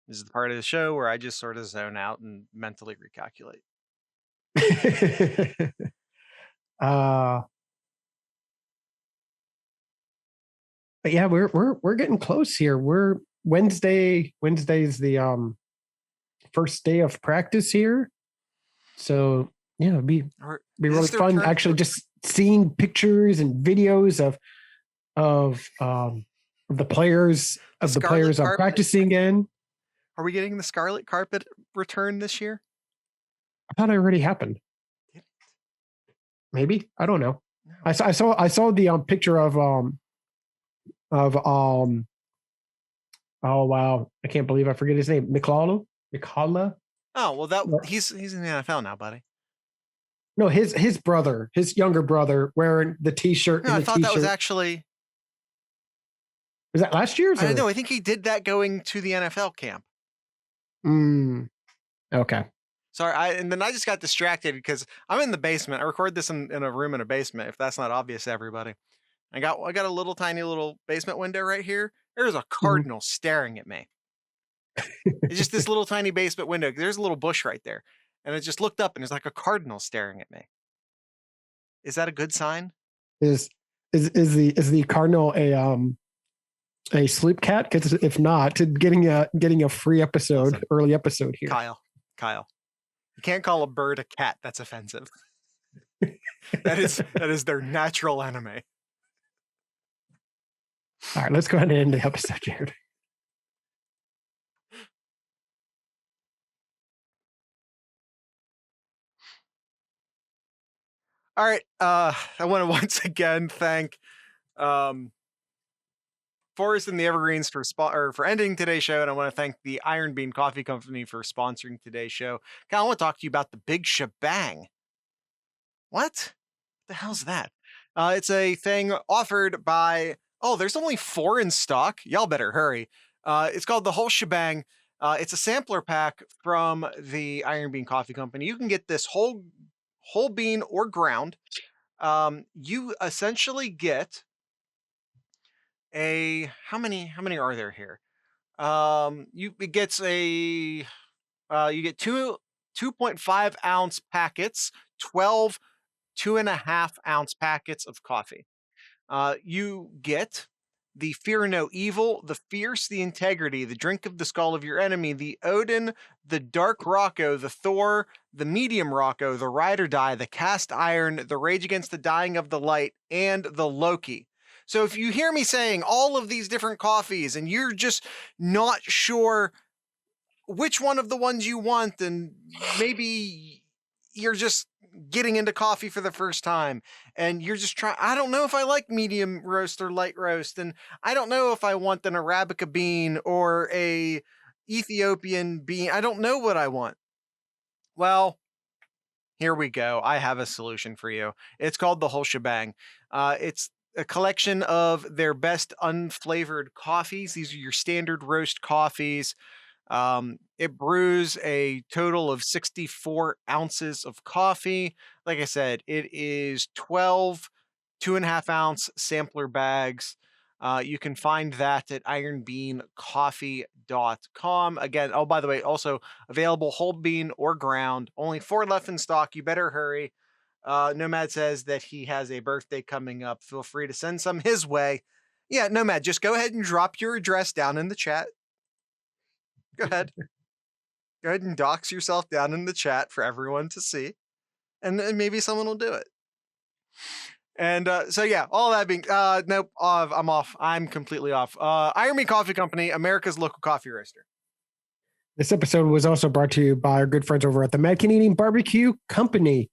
This is the part of the show where I just sort of zone out and mentally recalculate. But yeah, we're getting close here. We're Wednesday's the first day of practice here. So yeah, it'd be really fun actually just seeing pictures and videos of the players are practicing again. Are we getting the scarlet carpet return this year? I thought it already happened. Maybe, I don't know. No. I saw the picture of oh wow, I can't believe I forget his name. Mikala. Oh well, he's in the NFL now, buddy. No, his brother, his younger brother, wearing the T-shirt. No, I thought that was actually. Was that last year's? I don't know. I think he did that going to the NFL camp. Okay. Sorry, and then I just got distracted because I'm in the basement. I record this in a room in a basement. If that's not obvious to everybody, I got a little tiny little basement window right here. There's a cardinal staring at me. It's just this little tiny basement window. There's a little bush right there, and I just looked up and there's like a cardinal staring at me. Is that a good sign? Is the cardinal a sleep cat? Because if not, getting a free episode, early episode here. Kyle, you can't call a bird a cat. That's offensive. that is their natural enemy. All right, let's go ahead and end the episode, Jared. All right. I want to once again thank Forest and the Evergreens for ending today's show, and I want to thank the Iron Bean Coffee Company for sponsoring today's show. I want to talk to you about the Big Shebang. What the hell's that? It's a thing offered by. Oh, there's only 4 in stock. Y'all better hurry. It's called the Whole Shebang. It's a sampler pack from the Iron Bean Coffee Company. You can get this whole bean or ground. You essentially get how many are there here? You get 2.5 ounce packets, 12 2.5 ounce packets of coffee. You get the Fear No Evil, the Fierce, the Integrity, the Drink of the Skull of Your Enemy, the Odin, the Dark Rocco, the Thor, the Medium Rocco, the Ride or Die, the Cast Iron, the Rage Against the Dying of the Light, and the Loki. So if you hear me saying all of these different coffees and you're just not sure which one of the ones you want, and maybe you're just getting into coffee for the first time and you're just trying, I don't know if I like medium roast or light roast, and I don't know if I want an Arabica bean or a Ethiopian bean. I don't know what I want. Well, here we go. I have a solution for you. It's called the Whole Shebang. It's a collection of their best unflavored coffees. These are your standard roast coffees. It brews a total of 64 ounces of coffee. Like I said, it is 12 2.5 ounce sampler bags. You can find that at ironbeancoffee.com. Again, oh, by the way, also available whole bean or ground. Only 4 left in stock. You better hurry. Nomad says that he has a birthday coming up. Feel free to send some his way. Yeah, Nomad, just go ahead and drop your address down in the chat. Go ahead. Go ahead and dox yourself down in the chat for everyone to see. And then maybe someone will do it. And so, yeah, all that being, nope, I'm off. I'm completely off. Iron Bean Coffee Company, America's local coffee roaster. This episode was also brought to you by our good friends over at the Mad Canadian Barbecue Company.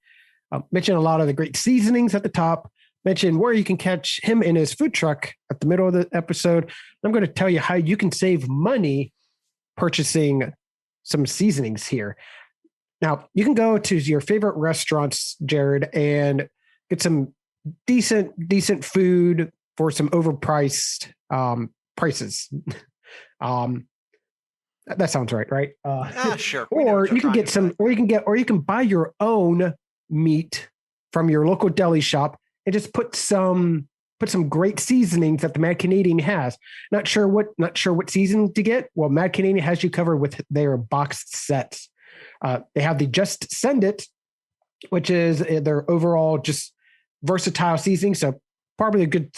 Mentioned a lot of the great seasonings at the top. Mentioned where you can catch him in his food truck at the middle of the episode. I'm going to tell you how you can save money purchasing some seasonings here. Now, you can go to your favorite restaurants, Jared, and get some decent food for some overpriced prices. That sounds right? Sure. Or you can buy your own meat from your local deli shop and just put some great seasonings that the Mad Canadian has. Not sure what seasoning to get. Well, Mad Canadian has you covered with their boxed sets. They have the Just Send It, which is their overall just versatile seasoning. So probably a good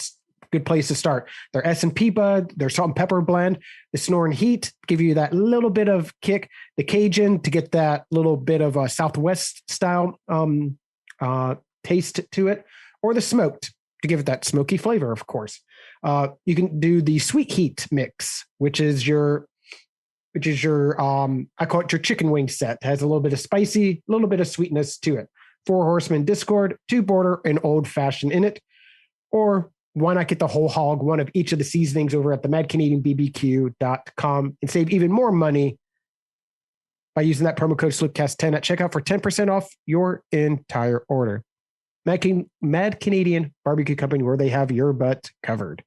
place to start. Their S&P Bud, their salt and pepper blend, the Snoring Heat, give you that little bit of kick. The Cajun to get that little bit of a Southwest style taste to it, or the Smoked to give it that smoky flavor, of course. You can do the Sweet Heat mix, which is your I call it your chicken wing set. It has a little bit of spicy, a little bit of sweetness to it. 4 Horsemen Discord, 2 Border, and Old Fashioned in it. Or why not get the whole hog, one of each of the seasonings over at the madcanadianbbq.com and save even more money by using that promo code SLIPCAST10 at checkout for 10% off your entire order. Mad Canadian Barbecue Company, where they have your butt covered.